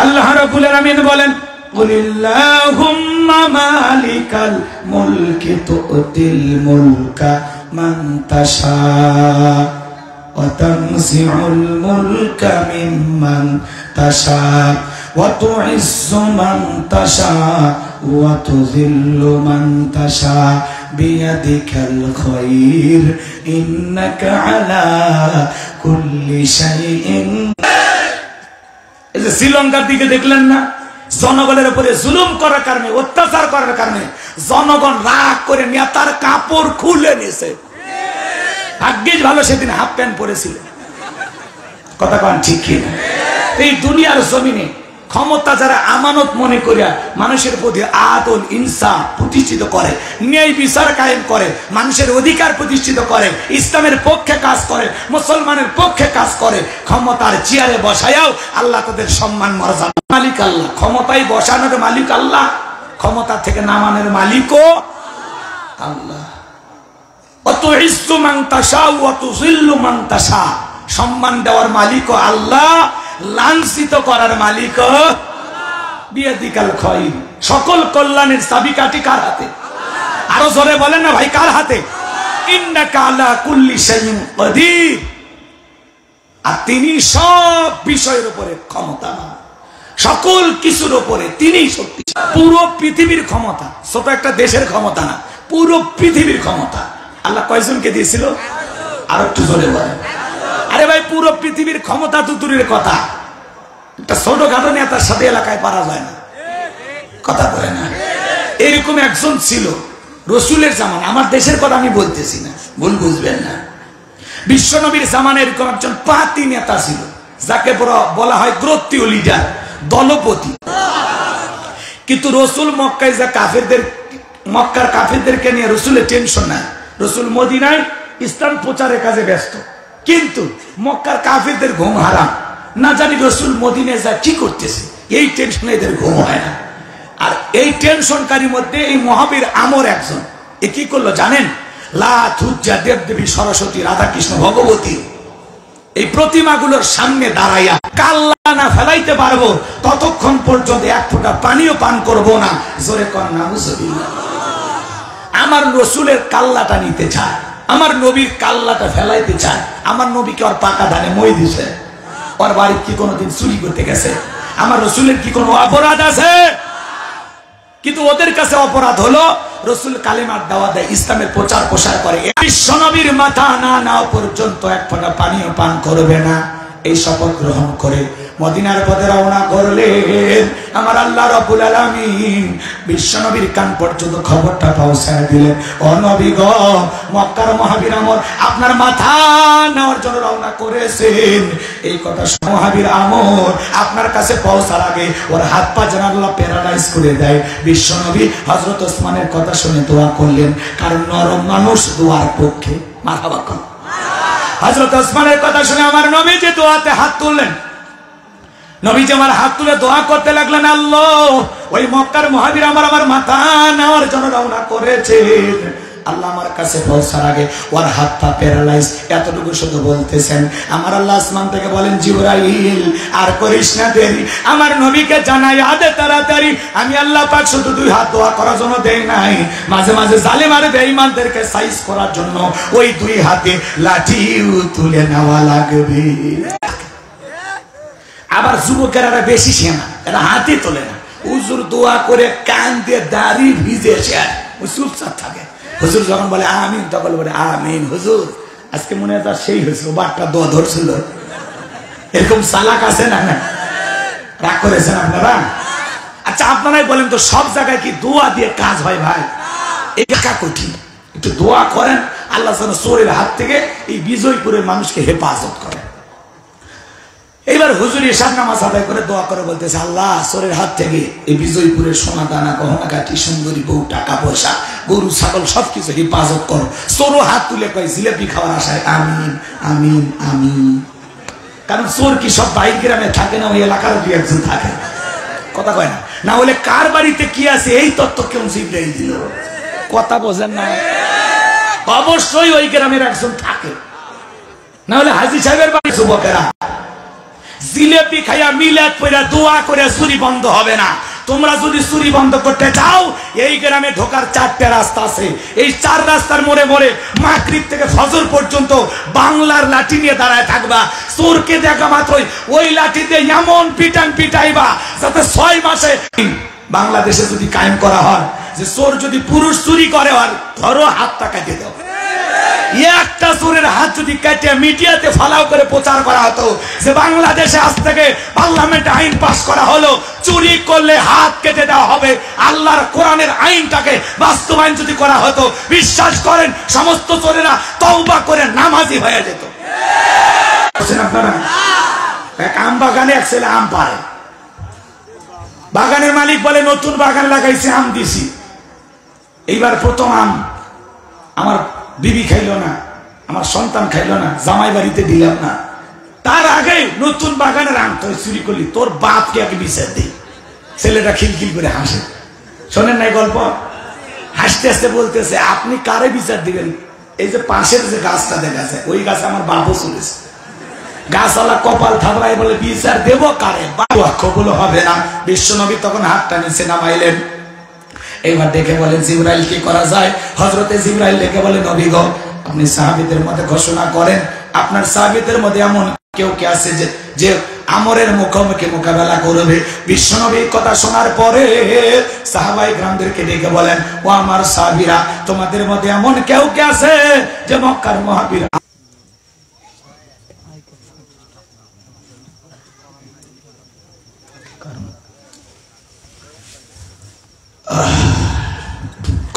আল্লাহ রাব্বুল আলামিন বলেন কুলিল্লাহুম্মা মালিকাল মুলকি তুতিল মুলকা মান তাশা ওয়া তানজিউল মুলকা মিম্মান তাশা ওয়া তুইজ্জু মান তাশা ওয়া তুযিল্লু মান তাশা বিয়াদিকাল খায়র ইন্নাকা আলা কুল্লি শাইইন। এই যে শ্রীলঙ্কার দিকে দেখলেন না, জনগণের উপরে জুলুম করার কারণে, অত্যাচার করার কারণে জনগণ রাগ করে নেতার কাপড় খুলে নিয়েছে। ভাগ্যিস ভালো সেদিন হাফ প্যান্ট পরেছিলেন। কথা কন ঠিক কিনা? এই দুনিয়ার জমিনে ক্ষমতা যারা আমানত মনে করিয়া মানুষের প্রতি আদল ইনসাফ প্রতিষ্ঠিত করে, ন্যায় বিচার কায়েম করে, মানুষের অধিকার প্রতিষ্ঠিত করে, ইসলামের পক্ষে কাজ করে, মুসলমানের পক্ষে কাজ করে, ক্ষমতার চেয়ারে বসায়াও আল্লাহ তাদের সম্মান মর্যাদা। মালিক আল্লাহ, ক্ষমতায় বসানোর মালিক আল্লাহ, ক্ষমতা থেকে নামানোর মালিকও আল্লাহ। অতুইজ্জু মান তাশা ওয়া তুযিল্লু মান তাশা, সম্মান দেওয়ার মালিকও আল্লাহ, লাঞ্ছিত করার মালিকও বিয়াদিকাল খায়র, সকল কল্যাণের চাবিকাঠি কার হাতে? আরো জোরে বলেন না ভাই, কার হাতে? ইন্নাকা আলা কুল্লি শাইইন কাদির, আর তিনি সব বিষয়ের উপরে ক্ষমতাবান, সকল কিছুর উপরে তিনি শক্তিশালী। পুরো পৃথিবীর ক্ষমতা, ছোট একটা দেশের ক্ষমতা না, পুরো পৃথিবীর ক্ষমতা আল্লাহ কয়জনকে দিয়েছিল? আর একটু জোরে বলেন। আরে ভাই, পুরো পৃথিবীর ক্ষমতা তো দূরের কথা, একটা ছোটখাটো নেতার সাথে এলাকায় পারা যায় না, কথা বলে না। এরকম একজন ছিল রসুলের জামান, আমার দেশের কথা আমি বলতেছি না, ভুল বুঝবেন না। বিশ্বনবীর জামানে এরকম একজন পাতি নেতা ছিল, যাকে বলা হয় গোত্রীয় লিডার, দলপতি। কিন্তু রসুল মক্কায় যা কাফেরদের, মক্কার কাফেরদেরকে নিয়ে রসুলের টেনশন নাই। রসুল মদিনায় ইসলাম প্রচারের কাজে ব্যস্ত, কিন্তু মক্কার কাফেরদের ঘুম হারাম, না জানি রসুল মদিনায় যা কি করতেছে, এই টেনশনে এদের ঘুম হয় না। আর এই টেনশনকারীর মধ্যে এই মহাবীর আমর একজন, এ কি করলো জানেন? লাথুজ্জা দেবদেবী সরস্বতী রাধাকৃষ্ণ ভগবতী এই প্রতিমাগুলোর সামনে দাঁড়াইয়া কাল্লা না ফেলাইতে পারবো ততক্ষণ পর্যন্ত এক ফোঁটা পানিও পান করবো না। জোরে কর নাউজুবিল্লাহ। আমার রসুলের কাল্লাটা নিতে চায়, আমার নবীর কাল্লাটা ফেলাইতে চায়। আমার নবীকে ওর পাকা ধানে মই দিছে, ওর বাড়ি কি কোনোদিন চুরি করতে গেছে? আমার রসুলের কি কোনো অপরাধ আছে? কিন্তু ওদের কাছে অপরাধ হলো রসুল কালেমার দাওয়াত দেয়, ইসলামের প্রচার প্রসার করে, বিশ্বনবীর মাথা না নাও পর্যন্ত এক ফোঁটা পানিও পান করবে না। এই শপথ গ্রহণ করে মদিনার পথে রওনা করলেন। আমার আল্লাহ রাব্বুল আলামিন বিশ্বনবীর কান পর্যন্ত খবরটা পৌঁছায় দিলেন, ও নবী গো, মক্কার মহাবীর আমর আপনার মাথা নেওয়ার জন্য রওনা করেছেন। এই কথা মহাবীর আমর আপনার কাছে পৌঁছার আগে ওর হাত পা যেন আল্লাহ প্যারালাইজ করে দেয়। বিশ্বনবী হযরত ওসমানের কথা শুনে দোয়া করলেন, কারণ নরম মানুষ দোয়ার পক্ষে। মারহাবা কর। হযরত ওসমানের কথা শুনে আমার নবী যে দোয়াতে হাত তুললেন, নবীজি আমার হাত তুলে দোয়া করতে লাগলেন, আল্লাহ ওই মক্কার মহাবীর আমার মাথা নেওয়ার জন্য রওনা করেছেন, আল্লাহ আমার কাছে পৌঁছার আগে ওর হাত পা প্যারালাইজ। এতটুকু শুধু বলতেছেন, আমার আল্লাহ আসমান থেকে বলেন, জিবরাইল আর করিস না দেরি, আমার নবীকে জানাই আদে তাড়াতাড়ি। আমি আল্লাহ পাক শুধু দুই হাত দোয়া করার জন্য দেই নাই, মাঝে মাঝে জালেম আর বেঈমানদেরকে সাইজ করার জন্য ওই দুই হাতে লাঠিও তুলে নেওয়া লাগবে। আবার যুবকেরা বেশি সেনা, এরা হাতে তোলে না, হুজুর দোয়া করে কান দিয়ে দাড়ি ভিজে ওই চুপচাপ থাকে। হুজুর যখন বলে আমিন, তখন বলে আমিন। হুজুর আজকে মনে হয় তার সেই হয়েছিল, বাটটা দোয়া ধরছিল। এরকম চালাক আছে না? না রাগ করেছেন আপনারা? আচ্ছা আপনারাই বলেন তো, সব জায়গায় কি দোয়া দিয়ে কাজ হয় ভাই? এটা কঠিন, একটু দোয়া করেন, আল্লাহ যেন চোরের হাত থেকে এই বিজয়পুরের মানুষকে হেফাজত করে। এইবার হুজুর এশার নামাজ আদায় করে দোয়া করে বলতেছে, আল্লাহ চোরের হাত থেকে এই বিজয়পুরের সোনা দানা গহনা গাঠি সুন্দরী বউ টাকা পয়সা গরু ছাগল সবকিছু হেফাজত করো। চোরও হাত তুলে কয় জিলেপি খাওয়ার আশায় আমিন আমিন আমিন। কারণ চোর কি সব বাইর গ্রামে থাকে না, ওই এলাকার দুই একজন থাকে, কথা কয় না। না হলে কার বাড়িতে কি আছে এই তত্ত্ব কেউ জিবরাইল দিল? কথা বোঝেন না? অবশ্যই ওই গ্রামের একজন থাকে, না হলে হাজী সাহেবের বাড়ি যুবকেরা জিলেপি খাইয়া মিলাদ পড়া দোয়া করে চুরি বন্ধ হবে না। তোমরা যদি চুরি বন্ধ করতে চাও, এই গ্রামে ঢোকার 4টে রাস্তা আছে, এই 4 রাস্তার মোড়ে মোড়ে মাগরিব থেকে ফজর পর্যন্ত বাংলার লাঠি নিয়ে দাঁড়ায় থাকবা। চোরকে দেখা মাত্রই ওই লাঠি দিয়ে এমন পিটান পিটাইবা যাতে 6 মাসে বাংলাদেশে যদি কায়েম করা হয় যে চোর যদি পুরুষ চুরি করে আর ধরো হাতটা কাটে দাও। একটা চোরের হাত যদি কেটে মিডিয়াতে ফলাও করে প্রচার করা হতো যে বাংলাদেশে আজ থেকে পার্লামেন্টে আইন পাস করা হলো, চুরি করলে হাত কেটে দেওয়া হবে, আল্লাহর কোরআনের আইনটাকে বাস্তবায়ন যদি করা হতো, বিশ্বাস করেন সমস্ত চোরেরা তওবা করে নামাজি হয়ে যেত। আপনারা এক আম বাগানে এক ছেলে আম পারে, বাগানের মালিক বলে নতুন বাগান লাগাইছে, আম দিছি, এইবার প্রথম আম আমার বিবি খাইল না, আমার সন্তান খাইল না, জামাই বাড়িতে দিলাম না, তার আগে নতুন বাগানের আম তুই চুরি করলি, তোর বাপকে আগে বিচার দিই। ছেলেটা খিলখিল করে হাসে, শোনেন নাই গল্প? হাসতে হাসতে বলতেছে, আপনি কারে বিচার দিবেন? এই যে পাশের যে গাছটা দেখা যায় ওই গাছে আমার বাপও চলেছে। গাছওয়ালা কপাল থাবড়াই বলে বিচার দেব কারে, কবুল হবে না। বিশ্বনবী তখন হাতটা নিচে নামাইলেন। এইবার দেখে বলেন জিবরাইল কি করা যায়? হযরতে জিবরাইল দেখে বলে নবী গো, আপনি সাহাবীদের মধ্যে ঘোষণা করেন আপনার সাহাবীদের মধ্যে এমন কেউ কে আছে যে আমরের মুখোমুখি মোকাবেলা করবে। বিশ্বনবী কথা শোনার পরে সাহাবায়ে কিরামদেরকে ডেকে বলেন, ও আমার সাহাবীরা, তোমাদের মধ্যে এমন কেউ কে আছে যে মক্কার মহাবীর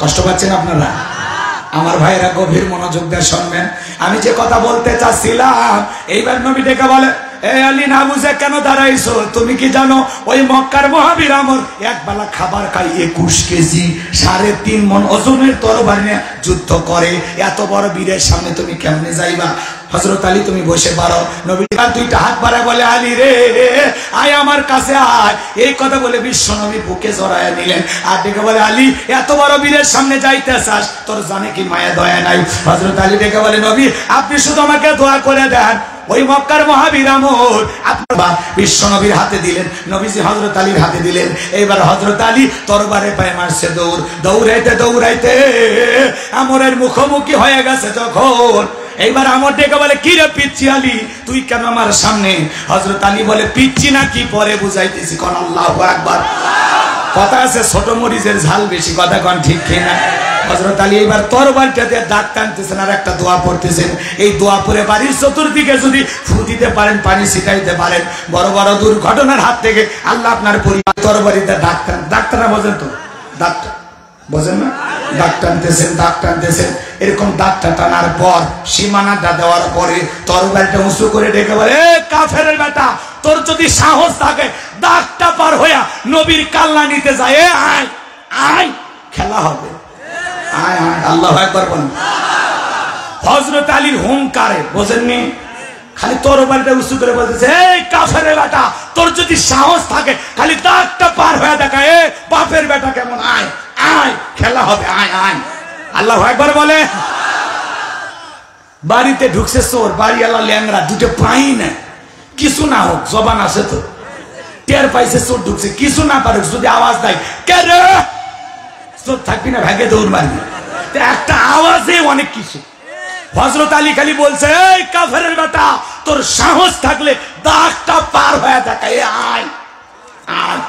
কষ্ট পাচ্ছেন আপনারা? আমার ভাইরা গভীর মনোযোগ দিয়ে শুনবেন, আমি যে কথা বলতে চাচ্ছিলাম। এইবার নবী ডেকে বলে, এ আলী, না বুঝে কেন দাঁড়াইছো? তুমি কি জানো ওই মক্কার মহাবীর আমর এক বেলা খাবার খাই 21 কেজি 3.5 মণ ওজনের তরবারি নিয়ে যুদ্ধ করে। এত বড় বীরের সামনে তুমি কেমনে যাইবা? হযরত আলী তুমি বসে পারো। নবী দুইটা হাত বাড়ায় বলে, আলী রে আয় আমার কাছে আয়। এই কথা বলে বিশ্ব নবী বুকে জড়ায় নিলেন আর ডেকে বলে, আলী এত বড় বীরের সামনে যাইতে চাস, তোর জানে কি মায়া দয়া নাই? হযরত আলী ডেকে বলে, নবী আপনি শুধু আমাকে দোয়া করে দেন, ওই মক্কার মহাবীর আমর আপনার বিশ্ব নবীর হাতে দিলেন। নবীজি হযরত আলীর হাতে দিলেন। এইবার হযরত আলী তরবারে পায়ে মারছে দৌড়। দৌড়াইতে দৌড়াইতে আমরের মুখোমুখি হয়ে গেছে যখন, এইবার আমর ডেকে বলে, কি রে পিচ্ছি আলী, তুই কেন আমার সামনে? হযরত আলী বলে, পিচ্ছি না কি পরে বুঝাইতেছি, কোন আল্লাহু আকবার। কথা আছে ছোট মরিচের ঝাল বেশি, কথা কোন ঠিক কিনা? হযরত আলী এবার তরবারিটা দিয়ে দাগ টানতেছেন আর একটা দোয়া পড়তেছেন। এই দোয়া পড়ে বাড়ির চতুর্দিকে যদি ফু দিতে পারেন, পানি ছিটাইতে পারেন, বড় বড় দুর্ঘটনার হাত থেকে আল্লাহ আপনার পরিবার। তরবারিতে দাগ টান, ডাক্তাররা বোঝেন তো, ডাক্তার বোঝেন না? দাগ টানতেছেন, দাগ টানতেছেন। এরকম দাগটা টানার পর সীমানাটা দেওয়ার পরে তরবারিটা উঁচু করে ডেকে বলে, এ কাফেরের বেটা, তোর যদি সাহস থাকে দাগটা পার হইয়া নবীর কাল্লা নিতে যায়, এ আয় আয়, খেলা হবে, আয় আয়। আল্লাহু আকবার বলেন। হযরত আলীর হুঙ্কারে বোঝেননি, খালি তরবারিটা উঁচু করে বলতেছে, এই কাফেরের বেটা, তোর যদি সাহস থাকে খালি দাগটা পার হয়ে দেখা, এ বাপের বেটা কেমন, আয় আয়, খেলা হবে, আয় আয়। আল্লাহু আকবার বলে। বাড়িতে ঢুকছে চোর, বাড়িওয়ালা ল্যাংরা, দুটো পাই না, কিছু না হোক জবান আছে তো, টের পাইছে চোর ঢুকছে, কিছু না পারুক যদি আওয়াজ দেয়, কে রে, চোর থাকবি না, ভাগে দৌড় মারবি। একটা আওয়াজে অনেক কিছু। হযরত আলী খালি বলছে, এই কাফেরের বেটা, তোর সাহস থাকলে দাগটা পার হয়ে দেখা, এ আয় আয়।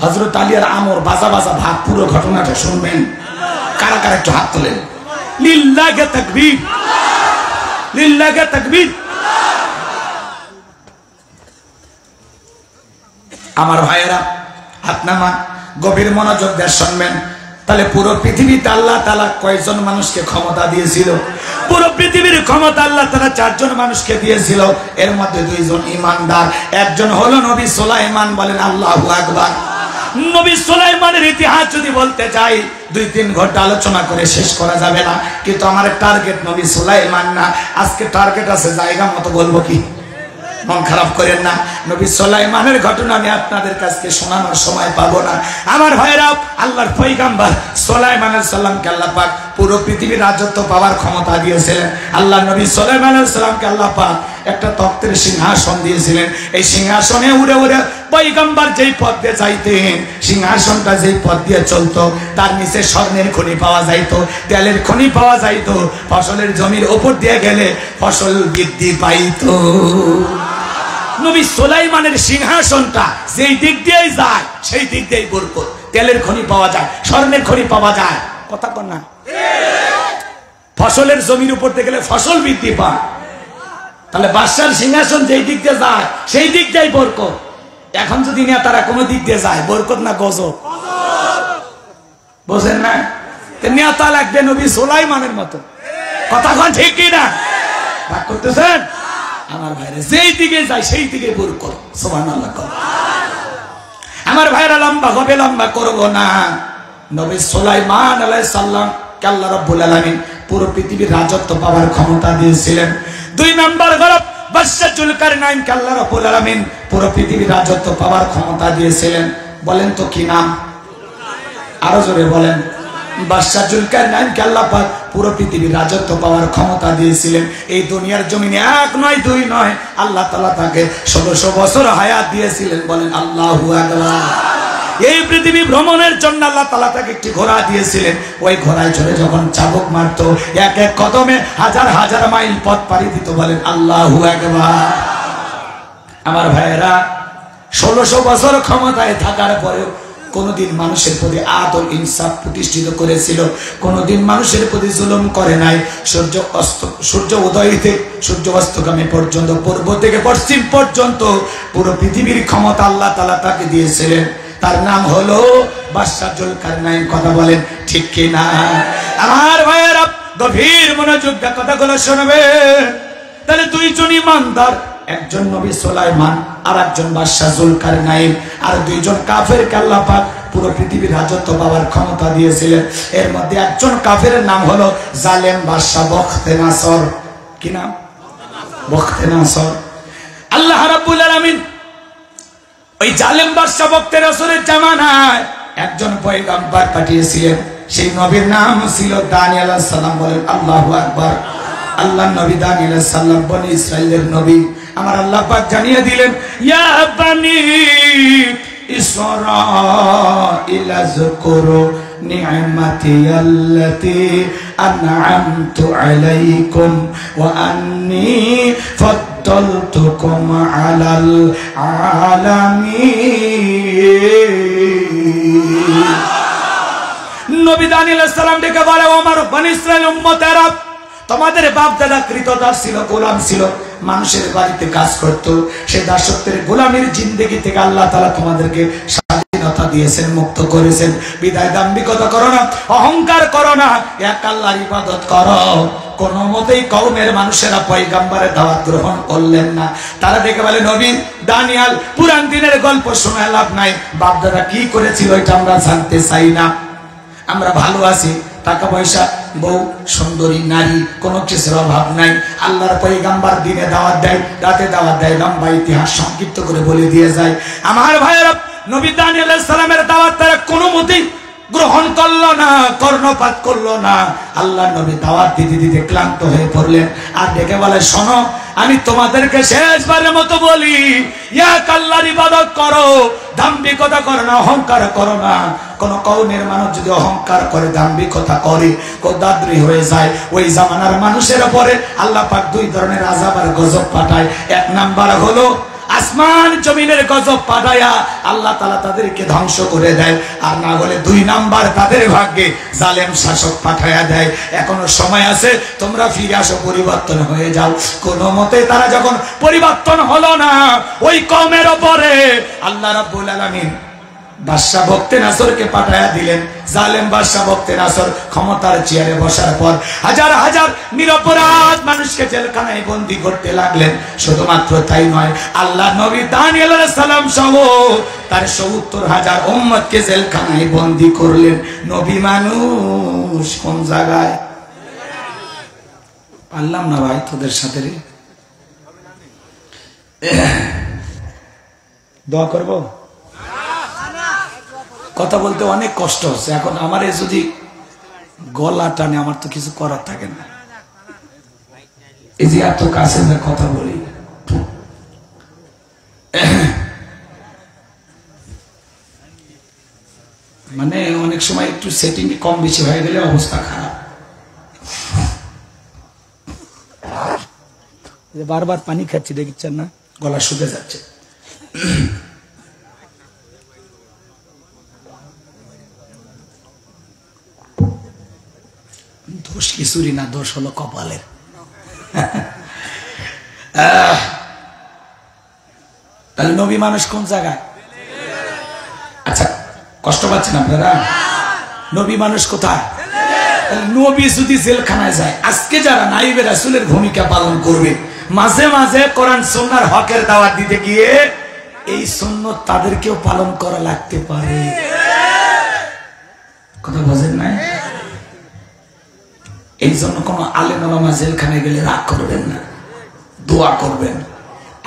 হযরত আলী আর আমর বাজা বাজা ভাব, পুরো ঘটনাটা শুনবেন। কারা কারা একটু হাত তোলেন? লিল্লাহি তাকবীর, লিল্লাহি তাকবীর। আমার ভাইয়েরা হাত নামান, গভীর মনোযোগ দিয়ে শুনবেন। তাহলে পুরো পৃথিবীতে আল্লাহ তাআলা কয়জন মানুষকে ক্ষমতা দিয়েছিল? পুরো পৃথিবীর ক্ষমতা আল্লাহ তাআলা 4 জন মানুষকে দিয়েছিল। এর মধ্যে 2 জন ঈমানদার, একজন হলো নবী সুলাইমান। বলেন আল্লাহু আকবার। নবী সুলাইমানের ইতিহাস যদি বলতে চাই 2-3 ঘন্টা আলোচনা করে শেষ করা যাবে না, কিন্তু আমার টার্গেট নবী সুলাইমান না। আজকে টার্গেট আছে জায়গা মতো বলবো, কি মন খারাপ করেন না। নবী সুলাইমানের ঘটনা আমি আপনাদের কাছে শোনানোর সময় পাবো না। আমার ভাইরা, আল্লাহর পয়গম্বর সুলাইমান আলাইহিস সালামকে আল্লাহ পাক পুরো পৃথিবীর রাজত্ব পাওয়ার ক্ষমতা দিয়েছিলেন। আল্লাহ নবী সুলাইমান আলাইহিস সালামকে আল্লাহ পাক একটা তক্তের সিংহাসন দিয়েছিলেন। এই সিংহাসনে উড়ে উড়ে পয়গম্বর যেই পথ দিয়ে যাইতেন, সিংহাসনটা যেই পথ দিয়ে চলতো, তার নিচে স্বর্ণের খনি পাওয়া যাইতো, তেলের খনি পাওয়া যাইতো। ফসলের জমির উপর দিয়ে গেলে ফসল বৃদ্ধি পাইতো। নবী সুলাইমানের সিংহাসনটা যেই দিক দিয়েই যায় সেই দিক দিয়েই বরকত, তেলের খনি পাওয়া যায়, স্বর্ণের খনি পাওয়া যায়। কথা কন না? ফসলের জমির উপর দিয়ে গেলে ফসল বৃদ্ধি পায়। তাহলে বাদশার সিংহাসন যেই দিক দিয়ে যায় সেই দিক দিয়েই বরকত। এখন যদি নেতারা কোনো দিক দিয়ে যায়, বরকত না গজব? বোঝেন না? নেতা লাগবে নবী সুলাইমানের মতো। কথা কন ঠিক কি না? রাগ করতেছেন? আমার ভাইরা, যেই দিকে যায় সেই দিকে বরকত। সুবহানাল্লাহ। আমার ভাইরা, লম্বা হবে, লম্বা করব না। নবী সুলাইমান আলাইহিস সালাম কে আল্লাহ রাব্বুল আলামিন পুরো পৃথিবীর রাজত্ব পাওয়ার ক্ষমতা দিয়েছিলেন। 2 নম্বর হলো বাদশা জুলকারনাইন কে আল্লাহ রাব্বুল আলামিন পুরো পৃথিবীর রাজত্ব পাওয়ার ক্ষমতা দিয়েছিলেন। বলেন তো কি নাম? আরো জোরে বলেন। বাদশা জুলকারনাইন কে আল্লাহ পাক পুরো পৃথিবীর রাজত্ব পাওয়ার ক্ষমতা দিয়েছিলেন। এই দুনিয়ার জমিনে 1 নয় 2 নয়, আল্লাহ তাআলা তাকে 1600 বছর হায়াত দিয়েছিলেন। বলেন আল্লাহু আকবার। এই পৃথিবী ভ্রমণের জন্য আল্লাহ তাআলা তাকে একটি ঘোড়া দিয়েছিলেন। ওই ঘোড়ায় চড়ে যখন চাবুক মারতো, এক এক কদমে হাজার হাজার মাইল পথ পাড়ি দিত। বলেন আল্লাহু আকবার। আমার ভাইয়েরা, 1600 বছর ক্ষমতায় থাকার পরেও কোনদিন মানুষের প্রতি আদল ইনসাফ প্রতিষ্ঠিত করেছিল, কোনদিন মানুষের প্রতি জুলুম করে নাই। সূর্য উদয় হইতে সূর্য অস্তগামী পর্যন্ত, পূর্ব থেকে পশ্চিম পর্যন্ত পুরো পৃথিবীর ক্ষমতা আল্লাহ তাআলা তাকে দিয়েছিলেন। তার নাম হলো বাদশা জুলকারনাইন। কথা বলেন ঠিক কি না? আমার ভাইয়েরা, গভীর মনোযোগ দিয়ে কথাগুলো শুনবে। তাহলে দুইজন ইমানদার, একজন নবী সুলাইমান আর একজন বাদশা জুলকারনাইন, আর দুইজন কাফেরকে আল্লাহ পাক পুরো পৃথিবীর রাজত্ব পাওয়ার ক্ষমতা দিয়েছিলেন। এর মধ্যে একজন কাফেরের নাম হলো জালেম বাদশা বখতেনাসর। কি নাম? বখতেনাসর। আল্লাহ রাব্বুল আলামিন ওই জালেম বাদশা বখতেনাসরের জামানায় একজন পয়গম্বর পাঠিয়েছিলেন। সেই নবীর নাম ছিল দানিয়েল আলাইহিস সালাম। বলেন আল্লাহু আকবার। আল্লাহ নবী দানিয়েল আলাইহিস সালাম বনি ইসরাইলের নবী। আমার আল্লাহ পাক জানিয়ে দিলেন, ইয়া বানি ইসরাঈল যকুরু নি'মাতি আল্লাতী আন'আমতু আলাইকুম ওয়া আন্নী ফাদ্দালতুকুম আলাল আলামিন। নবী দানিয়েল আলাইহিস সালাম ডেকে বলে, ও আমার বনি ইসরাইল উম্মতেরা, তোমাদের বাপ দাদা কৃতদাস ছিল, গোলাম ছিল, মানুষের বাড়িতে কাজ করত। সেই দাসত্বের গোলামীর জিন্দেগি থেকে আল্লাহ তাআলা তোমাদেরকে স্বাধীনতা দিয়েছেন, মুক্ত করেছেন। বিদায় দাম্ভিকতা করো না, অহংকার করো না, এক আল্লাহর ইবাদত করো। কোন মতেই কওমের মানুষেরা পয়গম্বরের দাওয়াত গ্রহণ করলেন না। তারা দেখে বলে, নবী দানিয়েল, পুরান দিনের গল্প শোনা লাভ নাই, বাপ দাদা কি করেছিল এটা আমরা জানতে চাই না। আমরা ভালো আছি, টাকা পয়সা, বউ, সুন্দরী নারী, কোনো কিছুর অভাব নাই। আল্লাহর পয়গম্বর দিনে দাওয়াত দেয়, রাতে দাওয়াত দেয়, লম্বা ইতিহাস সংক্ষিপ্ত করে বলে দিয়ে যায়। আমার ভাইয়েরা, নবী দানিয়েল আলাইহিস সালামের দাওয়াত তারা কোনো মতেই গ্রহণ করলো না, কর্ণপাত করলো না। আল্লাহ নবী দাওয়াত দিতে দিতে ক্লান্ত হয়ে পড়লেন, আর ডেকে বলে, শোনো, আমি তোমাদেরকে শেষবারের মতো বলি, এক আল্লাহর ইবাদত করো, দাম্ভিকতা করো না, অহংকার করো না। কোন কওমের মানুষ যদি অহংকার করে, দাম্ভিকতা করে, কোদাদ্রি হয়ে যায়, ওই জামানার মানুষের উপরে আল্লাহ পাক 2 ধরনের আযাব আর গজব পাঠায়। এক নাম্বার হলো আসমান জমিনের গজব পাঠায়া আল্লাহ তাআলা তাদেরকে ধ্বংস করে দেয়, আর না হলে 2 নাম্বার তাদের ভাগ্যে জালেম শাসক পাঠায়া দেয়। এখনো সময় আছে, তোমরা ফিরে আসো, পরিবর্তন হয়ে যাও। কোনো মতে তারা যখন পরিবর্তন হলো না, ওই কওমের উপরে আল্লাহ রাব্বুল আলামিন বাদশা বখতেনাসরকে পাঠায়া দিলেন। জালেম বাদশা বখতেনাসর ক্ষমতার চেয়ারে বসার পর হাজার হাজার নিরপরাধ মানুষকে জেলখানায় বন্দী করতে লাগলেন। শুধুমাত্র তাই নয়, আল্লাহ নবী দানিয়েল আলাইহিস সালাম সহ তার ৭০,০০০ উম্মতকে জেলখানায় বন্দী করলেন। নবী মানুষ কোন জায়গায়? পারলাম না ভাই তোদের সাথে রে। দোয়া করবো? কথা বলতে অনেক কষ্ট হচ্ছে এখন আমার। যদি গলা টানে, আমার তো কিছু করার থাকে না। এই যে এত কাছে কথা বলি, মানে অনেক সময় একটু সেটিং কম বেশি হয়ে গেলে অবস্থা খারাপ। বারবার পানি খাচ্ছি, দেখছেন না, গলা শুকে যাচ্ছে। দোষ কিছুরই না, দোষ হলো কপালের। তাহলে নবী মানুষ কোন জায়গায়? আচ্ছা, কষ্ট পাচ্ছেন আপনারা? নবী মানুষ কোথায়? নবী যদি জেলখানায় যায়, আজকে যারা নাইবে রাসূলের ভূমিকা পালন করবে, মাঝে মাঝে কোরআন সুন্নাহর হকের দাওয়াত দিতে গিয়ে এই সুন্নাত তাদেরকেও পালন করা লাগতে পারে। কথা বোঝেন না? এই জন্য কোন আলেম ওলামা জেলখানায় গেলে রাগ করবেন না, দোয়া করবেন।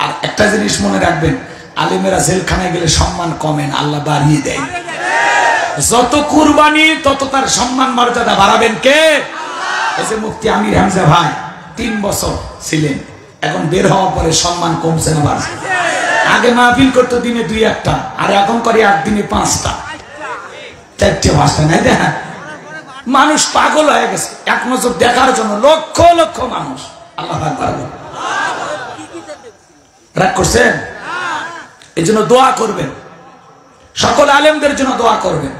আর একটা জিনিস মনে রাখবেন, আলেমেরা জেলখানায় গেলে সম্মান কমেন, আল্লাহ বাড়িয়ে দেয়। যত কুরবানি তত তার সম্মান মর্যাদা বাড়াবেন কে? এই যে মুফতি আমির হামজা ভাই 3 বছর ছিলেন, এখন বের হওয়ার পরে সম্মান কমছে না বাড়ছে? আগে মাহফিল করতো দিনে 2-1টা, আর এখন করে একদিনে 5টা 4টে 5টা, নাই দেখা? মানুষ পাগল হয়ে গেছে এক নজর দেখার জন্য, লক্ষ লক্ষ মানুষ। আল্লাহ আকবার। রাগ করছেন? এই জন্য দোয়া করবেন, সকল আলেমদের জন্য দোয়া করবেন।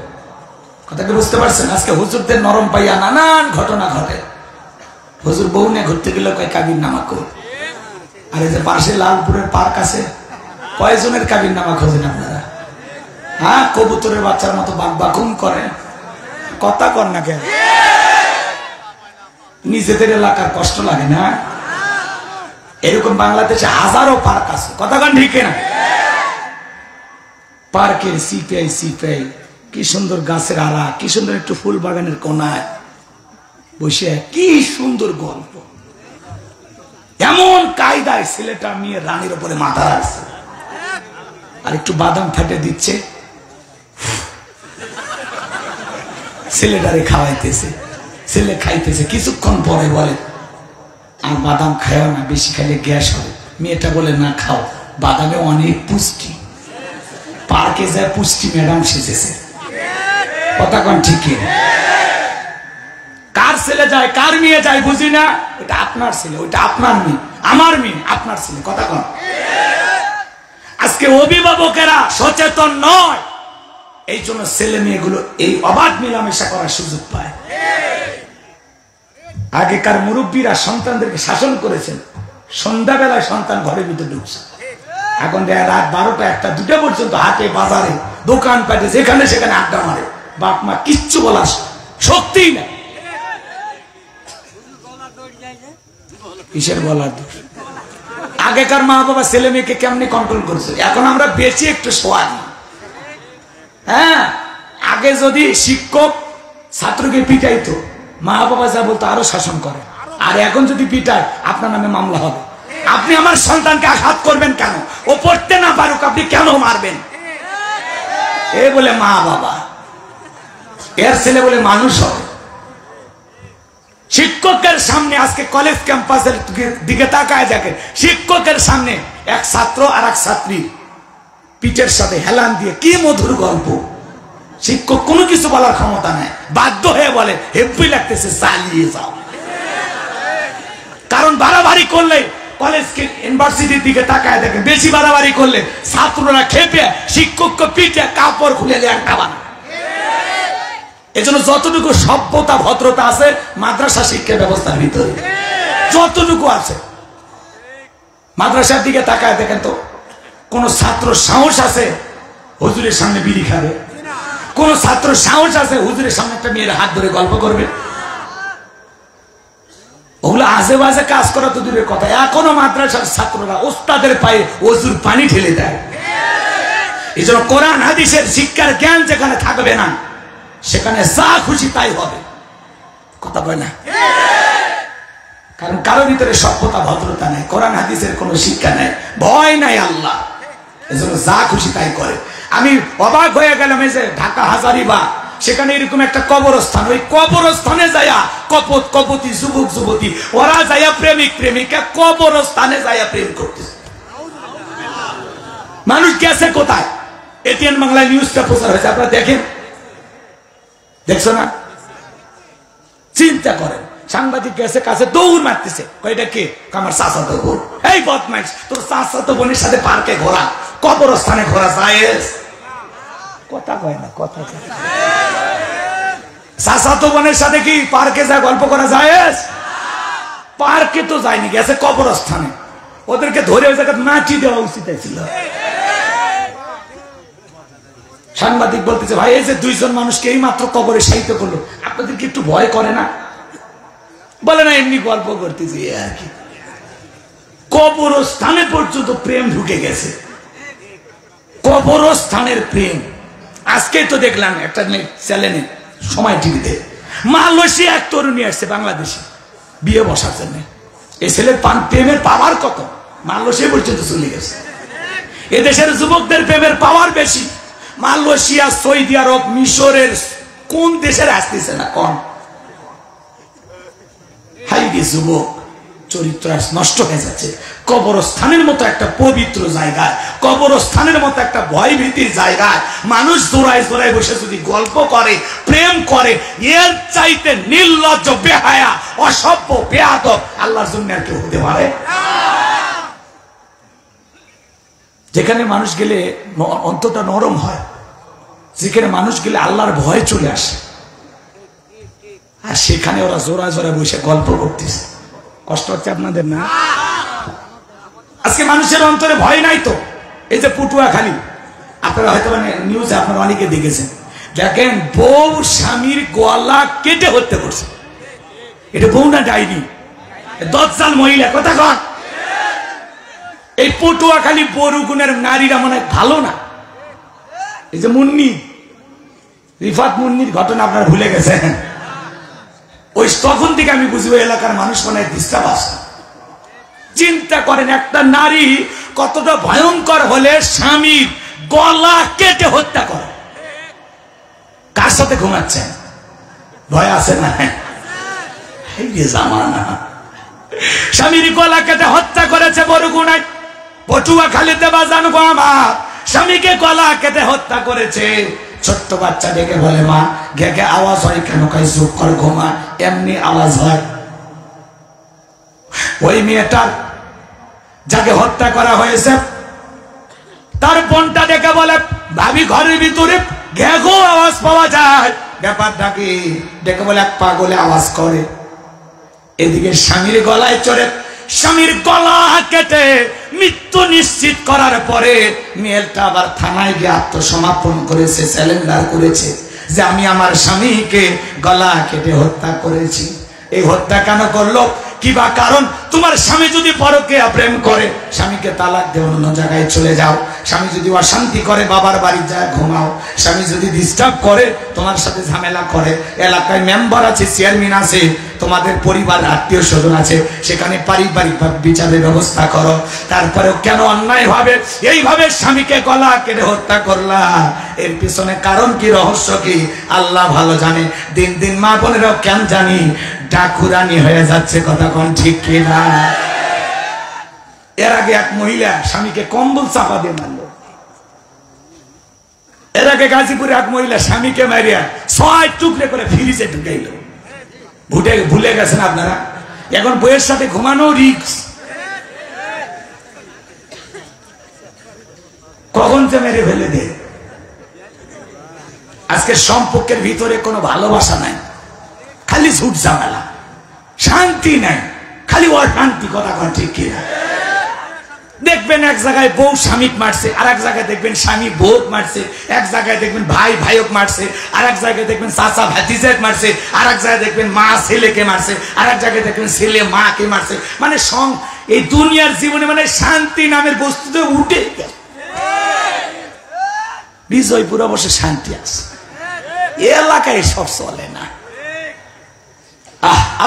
কথা কি বুঝতে পারছেন? আজকে হুজুরদের নরম পাইয়া নানান ঘটনা ঘটে। হুজুর বউ নিয়ে ঘুরতে গেলে কয় কাবির নামা কর, আর এই যে পাশে লালপুরের পার্ক আছে, কয়জনের কাবির নামা খোঁজেন আপনারা? হ্যাঁ, কবুতরের বাচ্চার মতো বাকবাকুম করে, কথা কর না কেন? নিজেদের এলাকার কষ্ট লাগে না? এরকম বাংলাদেশে হাজারো পার্ক আছে, কথা কন ঠিক না? পার্কের সিপাই কি সুন্দর গাছের আড়া, কি সুন্দর একটু ফুল বাগানের কোনায় বসে কি সুন্দর গল্প। এমন কায়দায় ছেলেটা মেয়ে রানীর উপরে মাথা রাখছে, আর একটু বাদাম ফেটে দিচ্ছে, ছেলেটারে খাওয়াইতেছে, ছেলে খাইতেছে। কিছুক্ষণ পরে বলে আর বাদাম খাও না, বেশি খাইলে গ্যাস হবে। মেয়েটা বলে না খাও, বাদামে অনেক পুষ্টি। পার্কে যায় পুষ্টি ম্যাডাম সেজেছে, কথা কন ঠিক? কার ছেলে যায়, কার মেয়ে যায় বুঝি না। ওইটা আপনার ছেলে, ওইটা আপনার মেয়ে, আমার মেয়ে আপনার ছেলে, কথা কন। আজকে অভিভাবকেরা সচেতন নয়, এই জন্য ছেলে মেয়েগুলো এই অবাধ মেলামেশা করার সুযোগ পায়। আগেকার মুরব্বীরা সন্তানদেরকে শাসন করেছেন, সন্ধ্যাবেলায় সন্তান ঘরের ভিতরে ঢুকছে। এখন রাত 12টা 1টা 2টা পর্যন্ত হাটে বাজারে দোকান পাটে যেখানে সেখানে আড্ডা মারে, বাপ মা কিচ্ছু বলার শক্তিই নাই। কিসের বলার দোষ? আগেকার মা বাবা ছেলে মেয়েকে কেমনি কন্ট্রোল করেছে, এখন আমরা বেশি একটু সোয়াদ। হ্যাঁ, আগে যদি শিক্ষক ছাত্রকে পিটাইতো, মা বাবা যা বলতো আরো শাসন করে। আর এখন যদি পিটায়, আপনার নামে মামলা হবে। আপনি আমার সন্তানকে আঘাত করবেন কেন? ও পড়তে না পারুক, আপনি কেন মারবেন? এ বলে মা বাবা, এর ছেলে বলে মানুষ হবে। শিক্ষকের সামনে আজকে কলেজ ক্যাম্পাসের দিকে তাকায় দেখেন, শিক্ষকের সামনে এক ছাত্র আর এক ছাত্রী পিঠের সাথে হেলান দিয়ে কি মধুর গল্প। শিক্ষক কোনো কিছু বলার ক্ষমতা নেই, বাধ্য হয়ে বলে হেব্বি লাগতেছে, চালিয়ে যাও। কারণ বাড়াবাড়ি করলে কলেজ ইউনিভার্সিটির দিকে তাকায় দেখেন, বেশি বাড়াবাড়ি করলে ছাত্ররা খেপে শিক্ষককে পিঠে কাপড় খুলে ল্যাংটা বানায়। এজন্য যতটুকু সভ্যতা ভদ্রতা আছে মাদ্রাসা শিক্ষা ব্যবস্থার ভিতরে, যতটুকু আছে মাদ্রাসার দিকে তাকায় দেখেন তো, কোন ছাত্র সাহস আছে হুজুরের সামনে বিড়ি খাবে? কোন ছাত্র সাহস আছে হুজুরের সামনে একটা মেয়ের হাত ধরে গল্প করবে? ওগুলো আজে বাজে কাজ করা তো দূরের কথা, এখনো মাদ্রাসার ছাত্ররা ওস্তাদের পায়ে ওজুর পানি ঢেলে দেয়। এই জন্য কোরআন হাদিসের শিক্ষার জ্ঞান যেখানে থাকবে না, সেখানে যা খুশি তাই হবে, কথা বলে না। কারণ কারো ভিতরে সভ্যতা ভদ্রতা নেই, কোরআন হাদিসের কোনো শিক্ষা নেই, ভয় নাই আল্লাহ, এজন্য যা খুশি তাই করে। আমি অবাক হয়ে গেলাম, এই যে ঢাকা হাজারিবাগ, সেখানে এরকম একটা কবরস্থান, ওই কবরস্থানে যায়া কপত কপতি যুবক যুবতী ওরা যায়া প্রেমিক প্রেমিকা কবরস্থানে যায়া প্রেম করতেছে। মানুষ গেছে কোথায়? এটিএন বাংলায় নিউজটা প্রচার হয়েছে, আপনারা দেখেন, দেখছো না? চিন্তা করেন, সাংবাদিক গেছে কাছে দৌড় মারতেছে, এটা কে? আমার চাচাতো বোন। এই বদমাইশ, তোর চাচাতো বোনের সাথে পার্কে ঘোরা, কবরস্থানে ঘোরা যায়? কথা কয় না, কথা কয়। চাচাতো বোনের সাথে কি পার্কে যা গল্প করা যায়? পার্কে তো যায়নি, গেছে কবরস্থানে। ওদেরকে ধরে ওই জায়গায় মাটি দেওয়া উচিত ছিল। সাংবাদিক বলতেছে, ভাই এই যে 2 জন মানুষকে এই মাত্র কবরে শায়িত করলো, আপনাদের কি একটু ভয় করে না? বলে না, এমনি গল্প করতেছি আর কি। কবরস্থানে পর্যন্ত প্রেম ঢুকে গেছে, কবরস্থানের প্রেম। আজকে তো দেখলাম একটা চ্যানেলে, সময় টিভিতে, মালয়েশিয়া এক তরুণী আসছে বাংলাদেশে বিয়ে বসার জন্য। এই ছেলের প্রেমের পাওয়ার কত, মালয়েশিয়া পর্যন্ত চলে গেছে। এদেশের যুবকদের প্রেমের পাওয়ার বেশি। মালয়েশিয়া, সৌদি আরব, মিশরের কোন দেশের আসতেছে না? কোন হাই রে যুবক, চরিত্র নষ্ট হয়ে যাচ্ছে। কবরস্থানের মতো একটা পবিত্র জায়গায়, কবরস্থানের মতো একটা ভয়ভীতির জায়গায় মানুষ জোড়ায় জোড়ায় বসে যদি গল্প করে, প্রেম করে, এর চাইতে নির্লজ্জ, বেহায়া, অসভ্য, বেয়াদব আল্লাহর জন্য আর কেউ হতে পারে? যেখানে মানুষ গেলে অন্তটা নরম হয়, যেখানে মানুষ গেলে আল্লাহর ভয় চলে আসে, আর সেখানে ওরা জোড়ায় জোড়ায় বসে গল্প করতেছে। কষ্ট হচ্ছে আপনাদের না? আজকে মানুষের অন্তরে ভয় নাই তো। এই যে পটুয়াখালী, আপনারা হয়তো নিউজে আপনারা অনেকে দেখেছেন, দেখেন বউ স্বামীর গলা কেটে হত্যা করছে। এটা বউ না ডাইনি, দজ্জাল মহিলা। কথা কন, এই পটুয়াখালী বরুগুনের নারীরা মনে ভালো না। এই যে মুন্নি, রিফাত মুন্নির ঘটনা আপনারা ভুলে গেছেন। ওই তখন থেকে আমি বুঝবো এলাকার মানুষ মনে হয় ডিস্টার্ব আছে। চিন্তা করেন একটা নারী কতটা ভয়ঙ্কর হলে স্বামীর গলা কেটে হত্যা করে। কার সাথে ঘুমাচ্ছেন? ভয় আছে না? এই যে জামানা, স্বামীর গলা কেটে হত্যা করেছে বরগুনায়, পটুয়াখালীতে বাজান গো আমার, স্বামীকে গলা কেটে হত্যা করেছে। ছোট্ট বাচ্চা ডেকে বলে মা, ঘেকে আওয়াজ হয় কেন? কাই চুপ কর, ঘুমা, এমনি আওয়াজ হয়। ওই মেয়েটার যাকে হত্যা করা হয়েছে তার বোনটা ডেকে বলে, ভাবি ঘরের ভিতরে ঘেঘো আওয়াজ পাওয়া যায়। ব্যাপারটা কি? ডেকে বলে এক পাগলে আওয়াজ করে। এদিকে স্বামীর গলায় চড়ে স্বামীর গলা কেটে মৃত্যু নিশ্চিত করার পরে মেয়েটা আবার থানায় গিয়ে আত্মসমর্পণ করেছে, স্যালেন্ডার করেছে যে আমি আমার স্বামীকে গলা কেটে হত্যা করেছি। এই হত্যা কেন করলো? কিবা কারণ? তোমার স্বামী যদি পরকীয়া প্রেম করে, স্বামীকে তালাক দিয়ে অন্য জায়গায় চলে যাও। স্বামী যদি অশান্তি করে, বাবার বাড়ি যায় ঘুমাও। স্বামী যদি ডিস্টার্ব করে, তোমার সাথে ঝামেলা করে, এলাকায় মেম্বার আছে, চেয়ারম্যান আছে, তোমাদের পরিবার আত্মীয় স্বজন আছে, সেখানে পারিবারিক বিচারের ব্যবস্থা করো। তারপরেও কেন অন্যায় ভাবে এইভাবে স্বামীকে গলা কেটে হত্যা করলা? এর পিছনে কারণ কি, রহস্য কি আল্লাহ ভালো জানে। দিন দিন মা বোনেরাও কেন জানি ডাকুরানি হয়ে যাচ্ছে। কথা কোন ঠিক কিনা? এর আগে এক মহিলা স্বামীকে কম্বল চাপা দিয়ে মারল। এর আগে গাজীপুরে এক মহিলা স্বামীকে মারিয়া 6 টুকরে করে ফ্রিজে ঢুকাইল। ভুলে গেছেন আপনারা? এখন বইয়ের সাথে ঘুমানো রিস্ক, কখন যে মেরে ফেলে দে। আজকে সম্পর্কের ভিতরে কোনো ভালোবাসা নাই, খালি ঝুট ঝামেলা, শান্তি নাই, খালি অশান্তি। কথা কোন ঠিক কিনা? দেখবেন এক জায়গায় বউ স্বামীক মারছে, আর এক জায়গায় দেখবেন স্বামী বউক মারছে, এক জায়গায় দেখবেন ভাই ভাইক মারছে, আর এক জায়গায় দেখবেন চাচা ভাতিজাক মারছে, আর এক জায়গায় দেখবেন মা ছেলেকে মারছে, আর এক জায়গায় দেখবেন ছেলে মাকে মারছে। মানে এই দুনিয়ার জীবনে মানে শান্তি নামের বস্তুতে উঠে গেছে। বিজয়পুর অবশ্য শান্তি আছে, এলাকায় সব চলে না।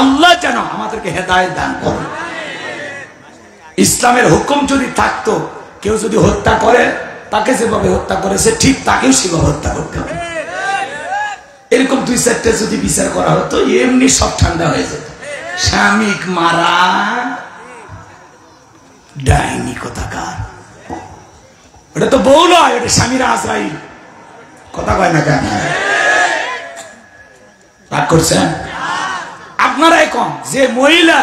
আল্লাহ যেন আমাদেরকে হেদায়েত দান করুন। ইসলামের হুকুম যদি থাকতো, কেউ যদি হত্যা করে, তাকে যেভাবে হত্যা করেছে ঠিক তাকেও সেভাবে হত্যা করতে হবে। এরকম 2-4টা যদি বিচার করা হতো, এমনি সব ঠান্ডা হয়ে যেত। স্বামীক মারা ডাইনি কোথাকার, ওটা তো বউ নয়, ওটা স্বামীরা আজরাইল। কথা কয় না কেন? রাগ করছেন আপনারাই? কম যে মহিলা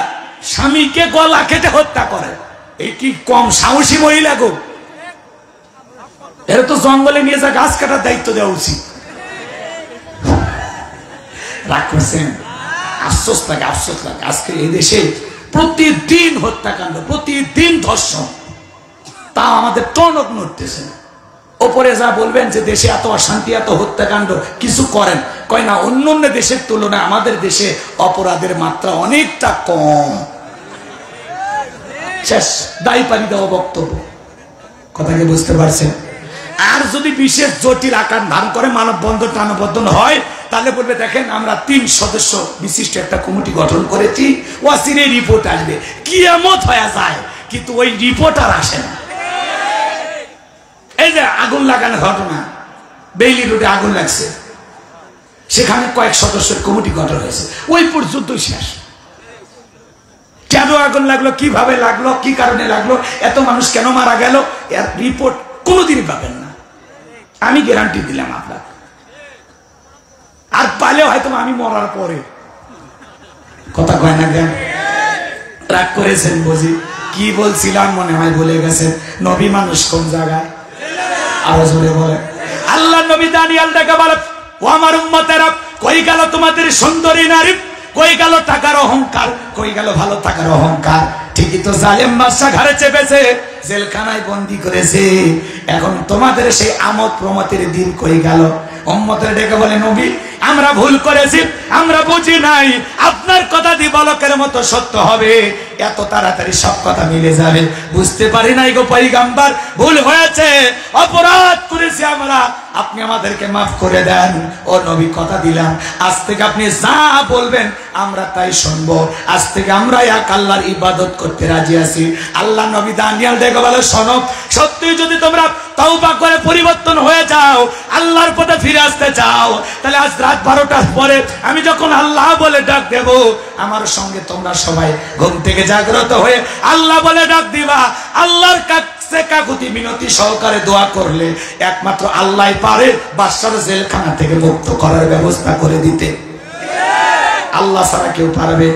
স্বামীকে গলা কেটে হত্যা করে, এই কি কম সাহসী মহিলা গো? এরা তো জঙ্গলে নিয়ে যা গাছ কাটার দায়িত্ব দেওয়া উচিত। রাগ করছেন? আফসোস লাগে, আফসোস লাগে। আজকে এই দেশে প্রতিদিন হত্যাকাণ্ড, প্রতিদিন ধর্ষণ, তা আমাদের টনক নড়তেছে। ওপরে যা বলবেন যে দেশে এত অশান্তি, এত হত্যাকাণ্ড, কিছু করেন, কয় না অন্য অন্য দেশের তুলনায় আমাদের দেশে অপরাধের মাত্রা অনেকটা কম। শেষ, দায়ী পানি দেওয়া বক্তব্য। কথাকে বুঝতে পারছেন? আর যদি বিশেষ জটিল আকার ধারণ করে, মানববন্ধন টানবন্ধন হয়, তাহলে বলবে দেখেন আমরা 3 সদস্য বিশিষ্ট একটা কমিটি গঠন করেছি, ওয়াসিরে রিপোর্ট আসবে। কিয়ামত হয়ে যায়, কিন্তু ওই রিপোর্ট আর আসে না। এই যে আগুন লাগানোর ঘটনা, বেইলি রোডে আগুন লাগছে, সেখানে কয়েক সদস্যের কমিটি গঠন হয়েছে, ওই পর্যন্তই শেষ। কেন আগুন লাগলো, কিভাবে লাগলো, কি কারণে লাগলো, এত মানুষ কেন মারা গেল, এর রিপোর্ট কোনোদিনই পাবেন না। আমি গ্যারান্টি দিলাম আপনার। আর পালে হয়তো আমি মরার পরে। কথা কয় না কেন? রাগ করেছেন বুঝি? কি বলছিলাম মনে হয় ভুলে গেছেন। নবী মানুষ কোন জায়গায়? আরো জোরে বলে। আল্লাহ নবী দানিয়েল ডেকে বলে, ও আমার উম্মতেরা, কই গেল তোমাদের সুন্দরী নারী, কই গেল টাকার অহংকার, কই গেল ভালো টাকার অহংকার? ঠিকই তো জালেম বাদশা ঘরে চেপেছে, জেলখানায় বন্দি করেছে। এখন তোমাদের সেই আমোদ প্রমোদের দিন কই গেল? উম্মতের ডেকে বলে, নবী আমরা ভুল করেছি, আমরা বুঝি নাই, আপনার কথা দিবালকের মতো সত্য হবে, এত তাড়াতাড়ি সব কথা মিলে যাবে, বুঝতে পারি নাই গো পয়গম্বর, ভুল হয়েছে, অপরাধ করেছি আমরা, আপনি আমাদেরকে মাফ করে দেন। ও নবী কথা দিলাম, আজ থেকে আপনি যা বলবেন আমরা তাই শুনবো, আজ থেকে আমরা এক আল্লাহর ইবাদত করতে রাজি আছি। আল্লাহ নবী দানিয়েল ডেকে বলে, শোনো, সত্যি যদি তোমরা তওবা করে পরিবর্তন হয়ে যাও, আল্লাহর পথে ফিরে আসতে চাও, তাহলে আজ রাত 12টার পরে আমি যখন আল্লাহ বলে ডাক দেব, আমার সঙ্গে তোমরা সবাই ঘুম থেকে জাগ্রত হয়ে আল্লাহ বলে ডাক দিবা। আল্লাহর কাছে কাকুতি মিনতি সহকারে দোয়া করলে একমাত্র আল্লাহই পারে বাদশার জেলখানা থেকে মুক্ত করার ব্যবস্থা করে দিতে। আল্লাহ ছাড়া কেউ পারবে?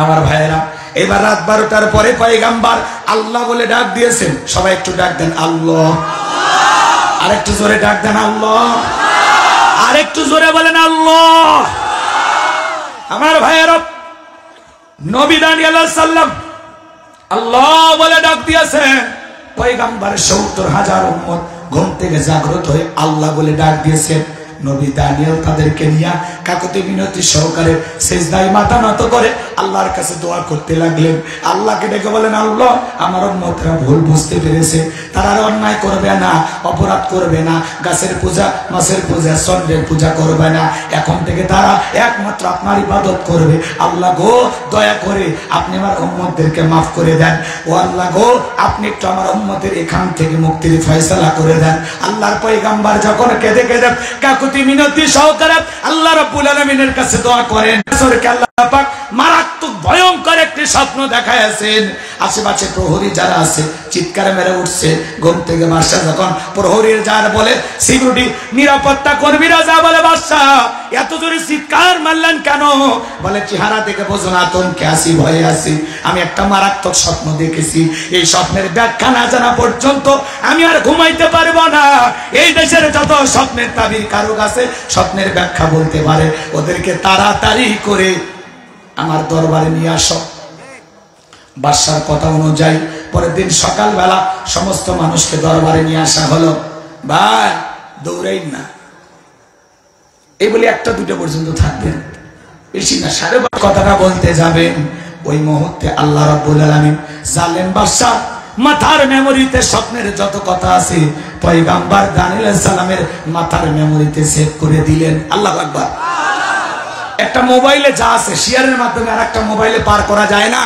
আমার ভাইয়েরা, এবার রাত 12টার পরে পয়গম্বর আল্লাহ বলে ডাক দিয়েছেন। সবাই একটু ডাক দেন আল্লাহ, আরেকটু জোরে ডাক দেন আল্লাহ, আরেকটু জোরে বলেন আল্লাহ। আমার ভাইয়েরা, নবী দানিয়েল আলাইহিস সালাম আল্লাহ বলে ডাক দিয়েছেন। পয়গম্বরের 70,000 উম্মত ঘুম থেকে জাগ্রত হয়ে আল্লাহ বলে ডাক দিয়েছেন। নবী দানিয়েল তাদেরকে নিয়ে কাকুতি মিনতি সহকারে সিজদায় মাথা নত করে আল্লাহর কাছে দোয়া করতে লাগলেন। আল্লাহকে ডেকে বলেন, আল্লাহ আমার উম্মতরা ভুল বুঝতে পেরেছে, তারা আর অন্যায় করবে না, অপরাধ করবে না, গাছের পূজা, মাছের পূজা, চন্দ্রের পূজা করবে না, এখন থেকে তারা একমাত্র আপনার ইবাদত করবে। আল্লাহ গো, দয়া করে আপনি আমার উম্মতদেরকে মাফ করে দেন। ও আল্লাহ গো, আপনি একটু আমার উম্মতের এখান থেকে মুক্তির ফয়সালা করে দেন। আল্লাহর পয়গম্বর যখন কেঁদে কেঁদে কাকুতি মিনতি সহকারে আল্লাহ রাব্বুল আলামিনের কাছে দোয়া করেন, আল্লাহ পাক মারাত্মক ভয়ঙ্কর একটি স্বপ্ন দেখাইছেন। আশেপাশে প্রহরী যারা আছে চিৎকার মেরে উঠছে। ঘুম থেকে বাদশা যখন প্রহরীর যার বলে সিকিউরিটি নিরাপত্তা কর্মীরা যা বলে, বাদশা এত জোরে চিৎকার মারলেন কেন? বলে চেহারা দেখে বোঝো না আতঙ্কে আছি, ভয়ে আছি, আমি একটা মারাত্মক স্বপ্ন দেখেছি, এই স্বপ্নের ব্যাখ্যা না জানা পর্যন্ত আমি আর ঘুমাইতে পারবো না। এই দেশের যত স্বপ্নের তাবির কারক আছে, স্বপ্নের ব্যাখ্যা বলতে পারে, ওদেরকে তাড়াতাড়ি করে আমার দরবারে নিয়ে আসো। বাদশার কথা অনুযায়ী পরের দিন সকালবেলা সমস্ত মানুষকে দরবারে নিয়ে আসা হলো। ভাই দৌড়াইন না, এই বলে 1টা 2টা পর্যন্ত থাকবেন, বেশি না, 12:30 কথাটা বলতে যাবেন। ওই মুহূর্তে আল্লাহ রাব্বুল আলামিন জালেম বাদশা মাথার মেমোরিতে স্বপ্নের যত কথা আছে পয়গম্বর দানিয়েল আলাইহিস সালামের মাথার মেমোরিতে সেভ করে দিলেন। আল্লাহু আকবার। একটা মোবাইলে যা আছে শেয়ারের মাধ্যমে আর একটা মোবাইলে পার করা যায় না,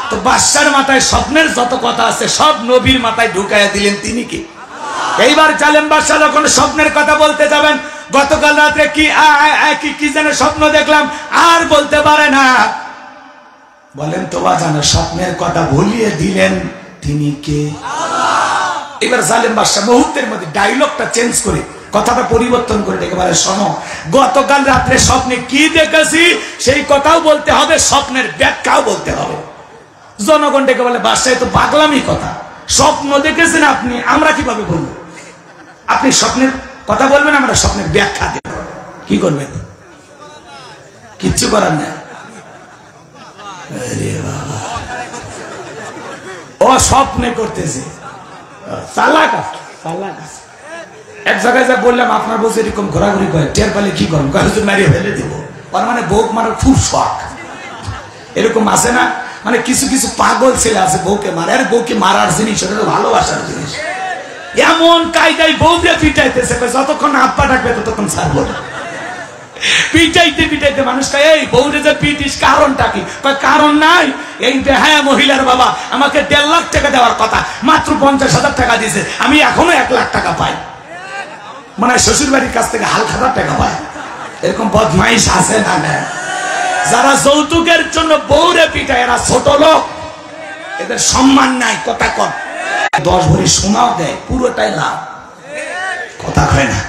তো বাদশার মাথায় স্বপ্নের যত কথা আছে সব নবীর মাথায় ঢুকাইয়া দিলেন। তিনি কি? এইবার জালেম বাদশা যখন স্বপ্নের কথা বলতে যাবেন, গতকাল রাতে কি যেন স্বপ্ন দেখলাম আর বলতে পারে না, বলেন তো বাজানো স্বপ্নের কথা ভুলিয়ে দিলেন। তিনি কে? এবার জালেম বাদশা মুহূর্তের মধ্যে ডায়লগটা চেঞ্জ করে কথাটা পরিবর্তন করে একেবারে, শোনো, গতকাল রাত্রে স্বপ্নে কি দেখেছি সেই কথাও বলতে হবে, স্বপ্নের ব্যাখ্যাও বলতে হবে। জনগণ ডেকে বলে, বাদশা তো পাগলামি কথা, স্বপ্ন দেখেছেন আপনি, আমরা কিভাবে বলবো? আপনি স্বপ্নের কথা বলবেন, আমরা স্বপ্নের ব্যাখ্যা দেব, কি করবেন? কিচ্ছু করার নেই। ও স্বপ্নে করতেছে, চালাক আছে, চালাক আছে। এক জায়গায় যা বললাম, আপনার বউ এরকম ঘোরাঘুরি করে, টের পেলে কি করবো, মারিয়ে ফেলে দেবো। ওর মানে বউ মারার খুব শখ, এরকম আছে না? মানে কিছু কিছু পাগল ছেলে আছে বউকে মারে। আর বউকে মারার জিনিস ওটা তো ভালোবাসার জিনিস। এমন কায়দায় বউ দিয়ে পিটাইতেছে, যতক্ষণ আব্বা ডাকবে ততক্ষণ ছাড়বো না। পিটাইতে পিটাইতে মানুষটা, এই বউরে যে পিটিস কারণটা কি? কারণ নাই। এই হ্যাঁ, মহিলার বাবা আমাকে 1.5 লাখ টাকা দেওয়ার কথা, মাত্র 50,000 টাকা দিয়েছে, আমি এখনো 1 লাখ টাকা পাই। মানে শ্বশুর বাড়ির কাছ থেকে 1,000 টাকা পায়। এরকম বদমাইশ আছে না? যারা যৌতুকের জন্য বউরে পিটায় এরা ছোট লোক, এদের সম্মান নাই। কথা কর 10 ভরি সোনাও দেয়, পুরোটাই লাভ। কথা হয় না?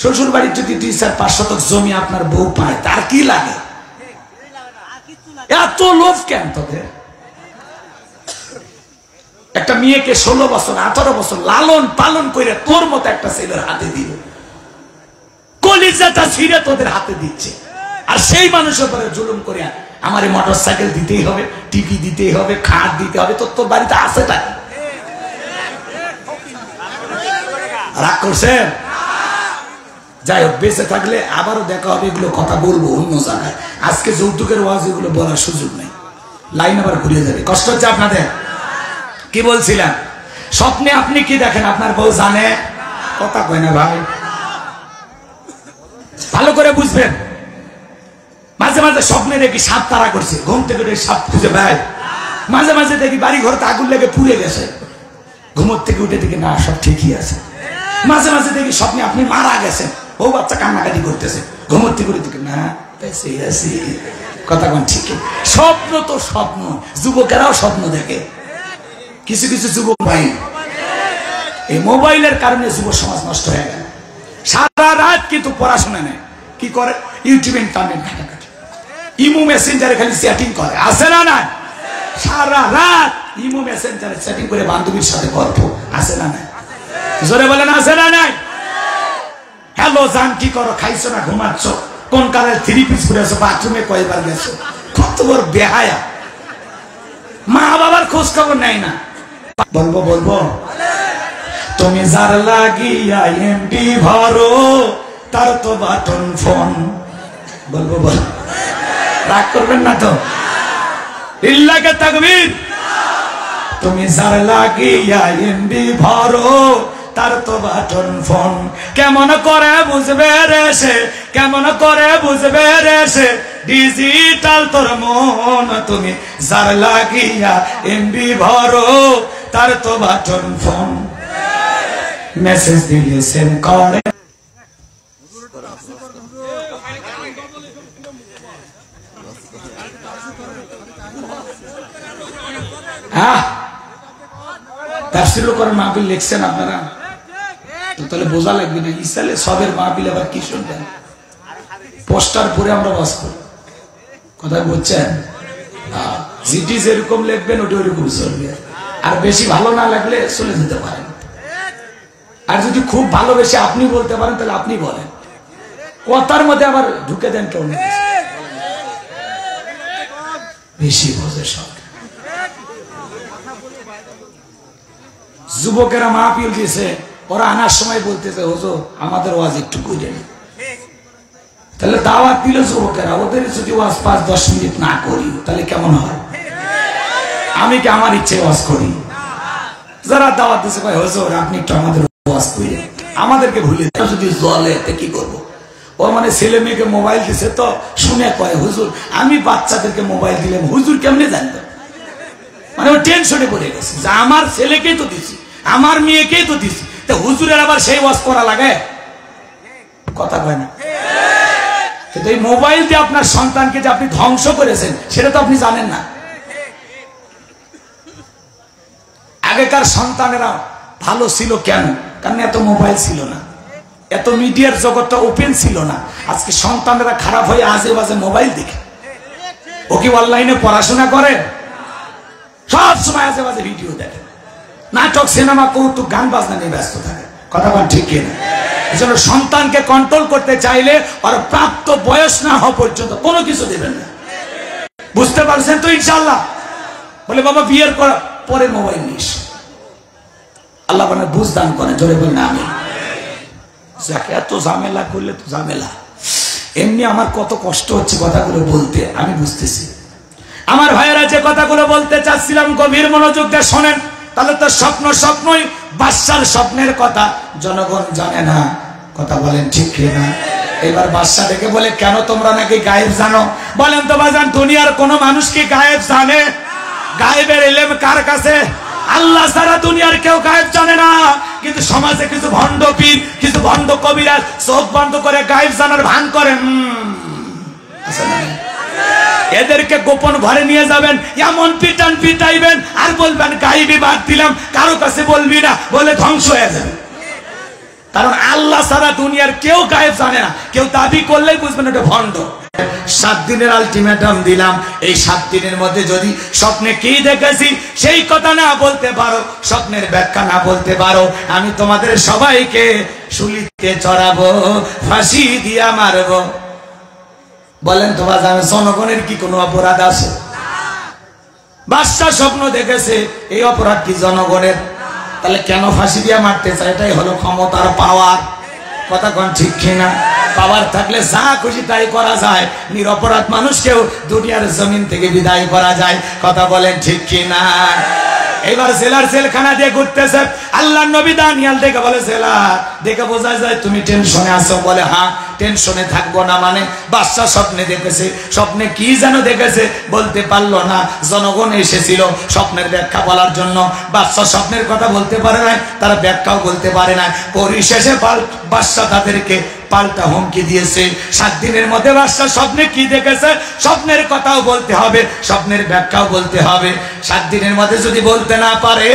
শ্বশুর বাড়ির যদি 2-4-5 শতক জমি আপনার বউ পায়, তার কি লাগে? এত লোভ কেন তোদের? একটা মেয়েকে 16 বছর 18 বছর লালন পালন করে তোর মতো একটা ছেলের হাতে দিল, কলিজাটা ছিঁড়ে তোদের হাতে দিচ্ছে, আর সেই মানুষের উপরে জুলুম করে আমারে মোটর সাইকেল দিতেই হবে, টিভি দিতেই হবে, খাট দিতে হবে। তোর বাড়িতে আছে টাকা, রাগ করছেন? যাই হোক, বেঁচে থাকলে আবারও দেখা হবে, এগুলো কথা বলবো অন্য জায়গায়। আজকে যৌতুকের ওয়াজ এগুলো বলার সুযোগ নেই, লাইন আবার ঘুরিয়ে যাবে। কষ্ট হচ্ছে আপনাদের? কি বলছিলাম? স্বপ্নে আপনি কি দেখেন আপনার বউ জানে? কথা কয় না ভাই, ভালো করে বুঝবেন। মাঝে মাঝে স্বপ্নে দেখি সাপ তাড়া করছে, ঘুম থেকে সাপ খুঁজে পায়। মাঝে মাঝে দেখি বাড়ি ঘরতে আগুন লেগে পুড়ে গেছে, ঘুমোর থেকে উঠে দেখি না সব ঠিকই আছে। মাঝে মাঝে দেখি স্বপ্নে আপনি মারা গেছেন, বউ বাচ্চা কান্নাকাটি করতেছে, ঘুমোর থেকে উঠে দেখি না বেঁচে আছি। কথা কোন ঠিক? স্বপ্ন তো স্বপ্ন, যুবকেরাও স্বপ্ন দেখে। কিছু কিছু যুবক ভাই, এই মোবাইলের কারণে যুব সমাজ নষ্ট হয়ে গেল। সারা রাত কিন্তু পড়াশোনা নেই, কি করে? ইউটিউব ইন্টারনেট ঘাটাঘাটি, ইমো মেসেঞ্জারে খালি চ্যাটিং করে, আছে না নাই? সারা রাত ইমো মেসেঞ্জারে চ্যাটিং করে বান্ধবীর সাথে গল্প, আছে না নাই? জোরে বলেন আছে না নাই? হ্যালো জান, কি করো? খাইছো না ঘুমাচ্ছ? কোন কালের 3 পিস পরেছো? বাথরুমে কয়বার গেছো? কত বড় বেহায়া! মা বাবার খোঁজ খবর নেয় না। বলবো বলবো, তুমি যার লাগিয়া এমডি ভরো, তার তো বাটন ফোন। বলবো বল, রাগ করবেন না তো? ইল্লাকে তাকবীর। তুমি যার লাগিয়া এমডি ভরো, তার তো বাটন ফোন। কেমন করে বুঝবে রে সে, কেমন করে বুঝবে রে সে ডিজিটাল তোর মন। তুমি যার লাগিয়া এমবি ভরো, তার তো বাটন ফোন। মেসেজ দিলে সেন্ড করে, তাফসীর করেন মাহফিল লিখছেন আপনারা, তো তাহলে বোঝা লাগবে না। ইসালে সবের মাহফিল আবার কি শুনবেন? পোস্টার পরে আমরা বাস করি, কথা বলছেন? জিটি যেরকম লিখবেন ওটা ওরকম চলবে। আর বেশি ভালো না লাগলে চলে যেতে পারেন। আর যদি খুব ভালোবেসে আপনি বলতে পারেন তাহলে আপনি বলেন, কথার মধ্যে আবার ঢুকে দেন কেউ নেই। বেশি বোঝে সব। যুবকেরা মাহফিল দিয়েছে, ওরা আনার সময় বলতেছে হুজুর আমাদের ওয়াজ একটু কইলেন। তাহলে দাওয়াত দিল যুবকেরা, ওদের যদি ওয়াজ 5-10 মিনিট না করি তাহলে কেমন হয়? আমি কি আমার ইচ্ছে ওয়াজ করি? যারা দাওয়াত দিচ্ছে ভাই হুজুর আপনি একটু আমাদের ওয়াজ কইলেন, আমাদেরকে ভুলে যদি জলে কি করবো? ও মানে ছেলে মেয়েকে মোবাইল দিছে তো শুনে কয় হুজুর আমি বাচ্চাদেরকে মোবাইল দিলাম, হুজুর কেমনে জানতো? মানে ও টেনশনে পড়ে গেছে যে আমার ছেলেকেই তো দিছি, আমার মেয়েকেই তো দিছি, তা হুজুরের আবার সেই ওয়াজ করা লাগে? কথা কয় না? কিন্তু এই মোবাইল দিয়ে আপনার সন্তানকে যে আপনি ধ্বংস করেছেন সেটা তো আপনি জানেন না। আগেকার সন্তানেরা ভালো ছিল কেন? কারণ এত মোবাইল ছিল না, এত মিডিয়ার জগৎটা ওপেন ছিল না। আজকে সন্তানেরা খারাপ হয়ে আজে বাজে মোবাইল দেখে। ও কি অনলাইনে পড়াশোনা করে? সব সময় আজে বাজে ভিডিও দেখে, নাটক সিনেমা কৌতুক গান বাজনা নিয়ে ব্যস্ত থাকে। কথা বল ঠিক কিনা? এজন্য সন্তানকে কন্ট্রোল করতে চাইলে আর প্রাপ্ত বয়স না হওয়া পর্যন্ত কোনো কিছু দেবেন না। বুঝতে পারছেন তো ইনশাআল্লাহ? বলে বাবা বিয়ের পরে মোবাইল নিস, আল্লাহ মানে বুঝ দান করে। জোরে বল না আমি। এত ঝামেলা করলে তো ঝামেলা। এমনি আমার কত কষ্ট হচ্ছে কথাগুলো বলতে, আমি বুঝতেছি। আমার ভাইয়েরা যে কথাগুলো বলতে চাচ্ছিলাম গভীর মনোযোগ দিয়ে শোনেন, তাহলে তো স্বপ্ন স্বপ্নই। বাদশার স্বপ্নের কথা জনগণ জানে না। কথা বলেন ঠিক কিনা? এবার বাদশা ডেকে বলে কেন তোমরা নাকি গায়েব জানো? বলেন তো বাজান, দুনিয়ার কোন মানুষ কি গায়েব জানে? গায়েবের ইলম কার কাছে? আল্লাহ ছাড়া দুনিয়ার কেউ গায়েব জানে না। কিন্তু সমাজে কিছু ভণ্ড পীর, কিছু ভণ্ড কবিরাজ চোখ বন্ধ করে গায়েব জানার ভান করেন। এদেরকে গোপন ঘরে নিয়ে যাবেন, এমন পিটান পিটাইবেন আর বলবেন গায়েবী বাদ দিলাম, কারো কাছে বলবি না, বলে ধ্বংস হয়ে যাবে। কারণ আল্লাহ ছাড়া দুনিয়ার কেউ গায়েব জানে না, কেউ দাবি করলেই বুঝবেন এটা ভণ্ড। 7 দিনের আলটিমেটাম দিলাম, এই 7 দিনের মধ্যে যদি স্বপ্নে কি দেখেছি সেই কথা না বলতে পারো, স্বপ্নের ব্যাখ্যা না বলতে পারো, আমি তোমাদের সবাইকে শুলিতে চড়াবো, ফাঁসি দিয়া মারবো। বলেন তো বাজার জনগণের কি কোনো অপরাধ আছে? বাদশা স্বপ্ন দেখেছে, এই অপরাধ কি জনগণের? তাহলে কেন ফাঁসি দিয়া মারতে চায়? এটাই হলো ক্ষমতার পাওয়ার। কথা কোন ঠিক কিনা? পাওয়ার থাকলে যা খুশি তাই করা যায়, নিরপরাধ মানুষকেও দুনিয়ার জমিন থেকে বিদায় করা যায়। কথা বলেন ঠিক কিনা? এবার জেলার জেলখানা দিয়ে ঘুরতেছে, আল্লাহ নবী দানিয়েল দেখে বলে, জেলা দেখে বোঝা যায় তুমি টেনশনে আছো। বলে হ্যাঁ, টেনশনে থাকবো না মানে? বাদশা স্বপ্নে দেখেছে, স্বপ্নে কি যেন দেখেছে বলতে পারলো না। জনগণ এসেছিল স্বপ্নের ব্যাখ্যা বলার জন্য, বাদশা স্বপ্নের কথা বলতে পারে না, তারা ব্যাখ্যাও বলতে পারে না। পরিশেষে বাদশা তাদেরকে পাল্টা হুমকি দিয়েছে, 7 দিনের মধ্যে বাদশা স্বপ্নে কি দেখেছে স্বপ্নের কথাও বলতে হবে, স্বপ্নের ব্যাখ্যাও বলতে হবে। 7 দিনের মধ্যে যদি বলতে না পারে,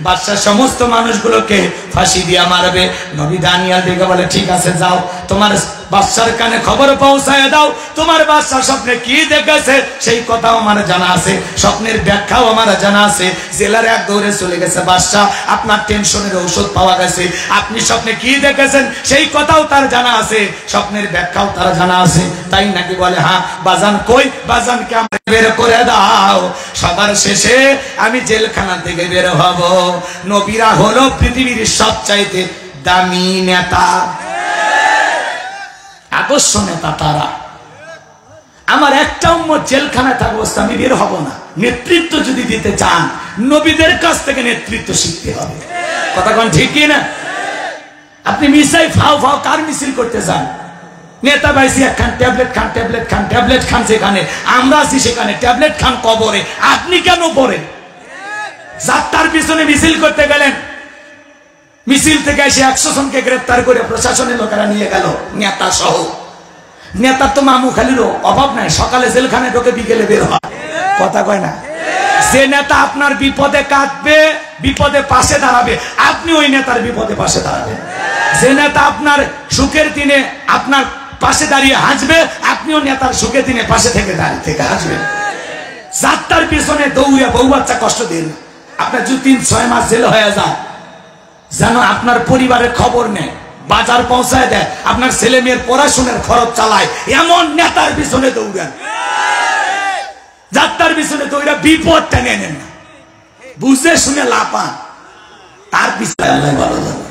বাদশা সমস্ত মানুষগুলোকে ফাঁসি দিয়া মারবে। নবী দানিয়েল দেখে বলে, ঠিক আছে যাও, তোমার বাদশার কানে খবর পৌঁছায় দাও, তোমার বাদশা স্বপ্নে কি দেখেছে সেই কথাও আমার জানা আছে, স্বপ্নের ব্যাখ্যাও আমার জানা আছে। জেলার এক দৌড়ে চলে গেছে, বাদশা আপনার টেনশনের ঔষধ পাওয়া গেছে, আপনি স্বপ্নে কি দেখেছেন সেই কথাও তার জানা আছে, স্বপ্নের ব্যাখ্যাও তার জানা আছে। তাই নাকি? বলে হ্যাঁ। বাজান কই? বাজানকে আমরা বের করে দাও, সবার শেষে আমি জেলখানা থেকে বের হব। নবীরা হলো পৃথিবীর সবচাইতে দামি নেতা, আদর্শ নেতা তারা। আমার একটা উম্মত জেলখানায় থাকা অবস্থা আমি বের হব না। নেতৃত্ব যদি দিতে চান, নবীদের কাছ থেকে নেতৃত্ব শিখতে হবে। কথা কোন ঠিক কি না? আপনি মিসাই ফাও ফাও কার মিছিল করতে চান? নেতা বাইসি খান, ট্যাবলেট খান, ট্যাবলেট খান, ট্যাবলেট খান, সেখানে আমরা আছি, সেখানে ট্যাবলেট খান কবরে। আপনি কেন পড়েন? যাত্রার পিছনে মিছিল করতে গেলেন, মিছিল থেকে এসে 100 জনকে গ্রেফতার করে প্রশাসনের লোকেরা নিয়ে গেল, নেতা সহ। নেতার তো মামু খালিরও অভাব নাই, সকালে জেলখানে ঢোকে, বিকেলে বের হয়। কথা কয় না? যে নেতা আপনার বিপদে কাঁদবে, বিপদে পাশে দাঁড়াবে, আপনি ওই নেতার বিপদে পাশে দাঁড়াবেন। যে নেতা আপনার সুখের দিনে আপনার পাশে দাঁড়িয়ে হাসবে, আপনিও নেতার সুখের দিনে পাশে থেকে দাঁড়িয়ে থেকে হাসবেন। যাত্রার পিছনে দৌড়ে বউ বাচ্চা কষ্ট দিন, আপনার যদি 3-6 মাস জেল হয়ে যায়, যেন আপনার পরিবারের খবর নেয়, বাজার পৌঁছায় দেয়, আপনার ছেলে মেয়ের পড়াশোনার খরচ চালায়, এমন নেতার পিছনে দৌড়ান। যাত্রার পিছনে দৌড়া বিপদ টেনে নেন না, বুঝে শুনে লাপান, তার পিছনে আল্লাহ ভালো জানে।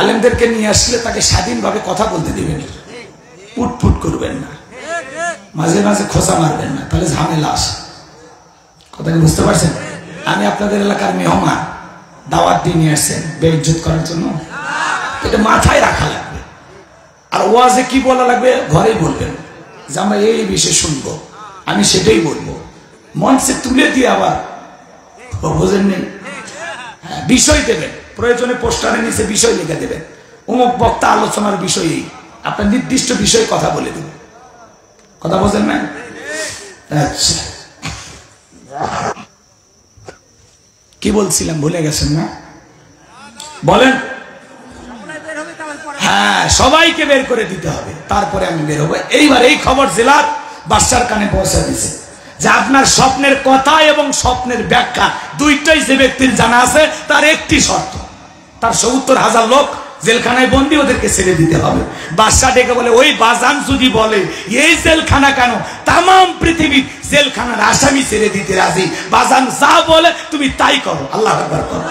আলেমদেরকে নিয়ে আসলে তাকে স্বাধীনভাবে কথা বলতে দিবেন, পুটপুট করবেন না, মাঝে মাঝে খোঁচা মারবেন না, তাহলে ঝামেলা আসে। কথা কি বুঝতে পারছেন? আমি আপনাদের এলাকার মেহমান, দাওয়াত দিয়ে নিয়ে আসছেন বেইজ্জত করার জন্য? এটা মাথায় রাখা লাগবে। আর ওয়াজে কি বলা লাগবে ঘরেই বলবেন, যে আমরা এই বিষয়ে শুনবো, আমি সেটাই বলবো। মঞ্চে তুলে দিয়ে আবার বোঝেন নেই, বিষয় দেবেন, প্রয়োজনে পোস্টারের নিচে বিষয় লিখে দেবেন, অমুক বক্তা আলোচনার বিষয়েই আপনার নির্দিষ্ট বিষয়ে কথা বলে দেবেন। কথা বোঝেন না? আচ্ছা, কি বলছিলাম ভুলে গেছেন না? বলেন। হ্যাঁ, সবাইকে বের করে দিতে হবে, তারপরে আমি বের হবো। এইবার এই খবর জেলার বাদশার কানে পৌঁছে দিয়েছে যে আপনার স্বপ্নের কথা এবং স্বপ্নের ব্যাখ্যা দুইটাই যে ব্যক্তির জানা আছে, তার একটি শর্ত, তার 70,000 লোক জেলখানায় বন্দি, ওদেরকে ছেড়ে দিতে হবে। বাদশা ডেকে বলে, ওই বাজান যদি বলে এই জেলখানা কেন, তামাম পৃথিবীর জেলখানার আসামি ছেড়ে দিতে রাজি, বাজান যা বলে তুমি তাই করো, আল্লাহু আকবার করো।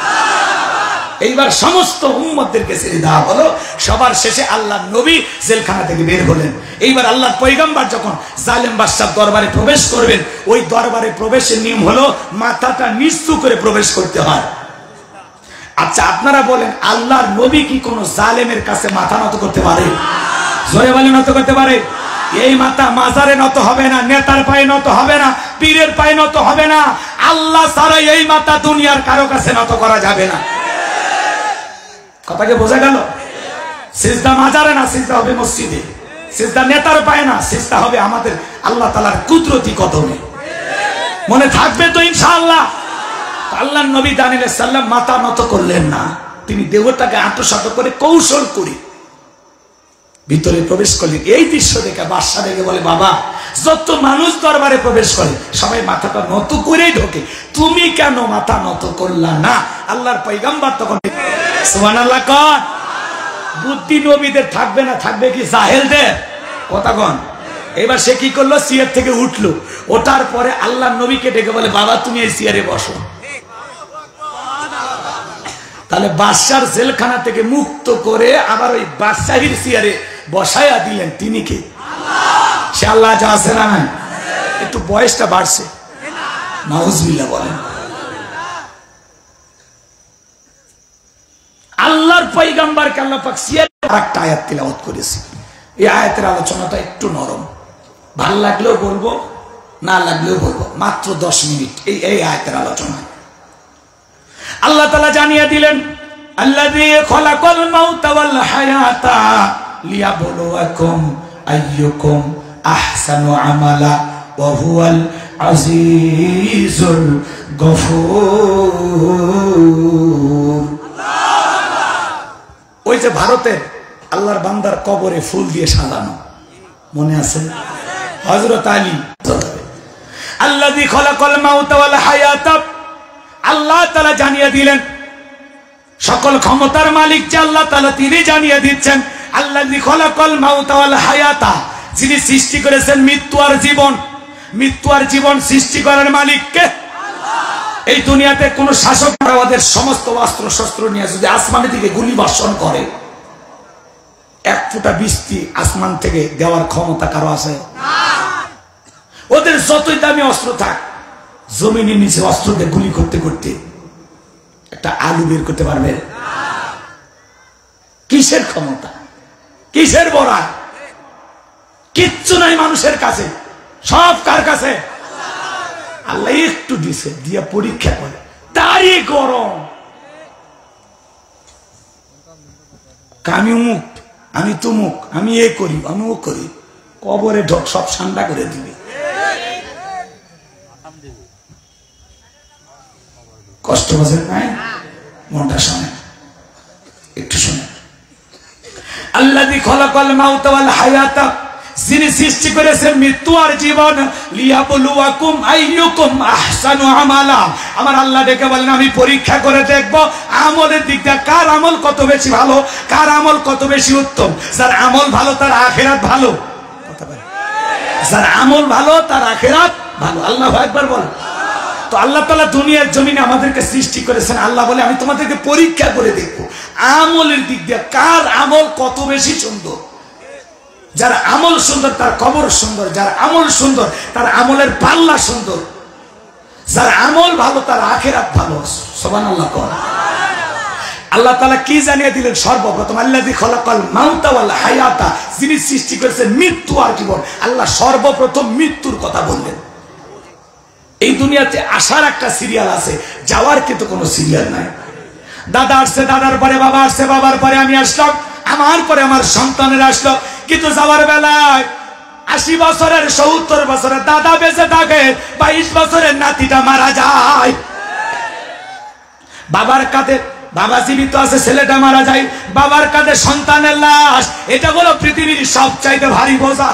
এইবার সমস্ত উম্মতদেরকে ছেড়ে দেওয়া হলো। সবার শেষে আল্লাহ নবী জেলখানা থেকে বের হলেন। এইবার আল্লাহর পয়গম্বর যখন জালেম বাদশার দরবারে প্রবেশ করবেন, ওই দরবারে প্রবেশের নিয়ম হলো মাথাটা নিচু করে প্রবেশ করতে হয়। আচ্ছা, আপনারা বলেন, আল্লাহর নবী কি কোনো জালেমের কাছে মাথা নত করতে পারে? জোরে বলে নত করতে পারে? এই মাথা মাজারে নত হবে না, নেতার পায়ে নত হবে না, পীরের পায়ে নত হবে না। আল্লাহ ছাড়া এই মাথা দুনিয়ার কারো কাছে নত করা যাবে না। কথাকে বোঝা গেল? সিজদা মাজারে না, সিজদা হবে মসজিদে। সিজদা নেতার পায় না, সিজদা হবে আমাদের আল্লাহ তাআলার কুদরতি কদমে। মনে থাকবে তো ইনশাআল্লাহ? আল্লাহর নবী দানিয়েল আলাইহিস সালাম মাথা নত করলেন না, তিনি দেহটাকে আত্মসাৎ করে কৌশল করে ভিতরে প্রবেশ করলেন। এই দৃশ্য দেখে বাদশা দেখে বলে, বাবা, যত মানুষ দরবারে প্রবেশ করে সবাই মাথাটা নত করেই ঢোকে, তুমি কেন মাথা নত করলা না? আল্লাহর পয়গম্বর তখন সুবহানাল্লাহ কন। বুদ্ধি নবীদের থাকবে না, থাকবে কি জাহেলদের? কথা কন। এবার সে কি করলো, চেয়ার থেকে উঠলো, ওঠার পরে আল্লাহর নবীকে ডেকে বলে, বাবা তুমি এই চেয়ারে বসো। তাহলে বাদশার জেলখানা থেকে মুক্ত করে আবার ওই বাদশাহীর চেয়ারে বসায়া দিলেন। তিনি কে? সে আল্লাহ যা আছে না? একটু বয়সটা বাড়ছে, নাউজুবিল্লাহ বলেন। আল্লাহর পয়গম্বরকে আল্লাহ পাক চেয়ারে একটা আয়াত তিলাওয়াত করেছে। এই আয়াতের আলোচনাটা একটু নরম, ভাল লাগলেও বলবো, না লাগলেও বলবো, মাত্র 10 মিনিট এই আয়াতের আলোচনা। আল্লাহ তাআলা জানিয়ে দিলেন, আল্লাযী খালাকাল মাউতা ওয়াল হায়াতা লিয়াবলুয়াকুম আইয়ুকুম আহসানু আমালা ওয়া হুয়াল আজিজুল গফুর। ওই যে ভারতে আল্লাহর বান্দার কবরে ফুল দিয়ে সাজানো, মনে আছে? হযরত আলী। আল্লাযী খালাকাল মাউতা ওয়াল হায়াতা, আল্লাহ তাআলা জানিয়ে দিলেন, সকল ক্ষমতার মালিক যে আল্লাহ তাআলা, তিনি জানিয়ে দিচ্ছেন, আল্লাযী খালাকাল মাউতা ওয়াল হায়াতা, যিনি সৃষ্টি করেছেন মৃত্যু আর জীবন। মৃত্যু আর জীবন সৃষ্টি করার মালিক কে? আল্লাহ। এই দুনিয়াতে কোন শাসক ওদের সমস্ত অস্ত্র শস্ত্র নিয়ে যদি আসমানের দিকে গুলি বর্ষণ করে, এক ফোঁটা বৃষ্টি আসমান থেকে দেওয়ার ক্ষমতা কারো আছে? ওদের যতই দামি অস্ত্র থাক, জমিনের নিচে অস্ত্র দিয়ে গুলি করতে করতে একটা আলু বের করতে পারবে? কিসের ক্ষমতা, কিসের বড়া? কিচ্ছু নাই মানুষের কাছে, সব কার কাছে? আল্লাহ একটু দিছে, দিয়ে পরীক্ষা করে, তারই গরম। আমি মুখ, আমি তুমুক, আমি এ করি, আমি ও করি, কবরে ঢোক, সব ঠান্ডা করে দিবে। কষ্ট বোঝেন নাই? মনটা শোনেন, একটু শোনেন। আল্লাযী খালাকাল মাউতা ওয়াল হায়াতা, যিনি সৃষ্টি করেছেন মৃত্যু আর জীবন, লিয়াবলুয়াকুম আইয়ুকুম আহসানু আমালা। আমার আল্লাহ ডেকে বলেন, আমি পরীক্ষা করে দেখব আমলের দিক দিয়ে কার আমল কত বেশি ভালো, কার আমল কত বেশি উত্তম। যার আমল ভালো তার আখিরাত ভালো, যার আমল ভালো তার আখিরাত ভালো। আল্লাহু আকবার বলেন। তো আল্লাহ তাআলা দুনিয়ার জমিনে আমাদেরকে সৃষ্টি করেছেন, আল্লাহ বলে আমি তোমাদেরকে পরীক্ষা করে দেখব আমলের দিক দিয়ে কার আমল কত বেশি সুন্দর। যার আমল সুন্দর তার কবর সুন্দর, যার আমল সুন্দর তার আমলের পাল্লা সুন্দর, যার আমল ভালো তার আখিরাত ভালো। সুবহানাল্লাহ। আল্লাহ তাআলা কি জানিয়ে দিলেন? সর্বপ্রথম আল্লাযী খালাকাল মাউতা ওয়াল হায়াতা, যিনি সৃষ্টি করেছেন মৃত্যু আর জীবন। আল্লাহ সর্বপ্রথম মৃত্যুর কথা বললেন। এই দুনিয়াতে আসার একটা সিরিয়াল আছে, যাওয়ার কিন্তু কোনো সিরিয়াল নাই। দাদা আসছে, দাদার পরে বাবা আসছে, বাবার পরে আমি আসলাম, আমার পরে আমার সন্তানের আসলো। কিন্তু যাওয়ার বেলায় 80 বছরের 70 বছরের দাদা বেঁচে থাকে, 22 বছরের নাতিটা মারা যায়। বাবার কাঁধে বাবা জীবিত আছে, ছেলেটা মারা যায়, বাবার কাঁধে সন্তানের লাশ। এটা হলো পৃথিবীর সবচাইতে ভারী বোঝা।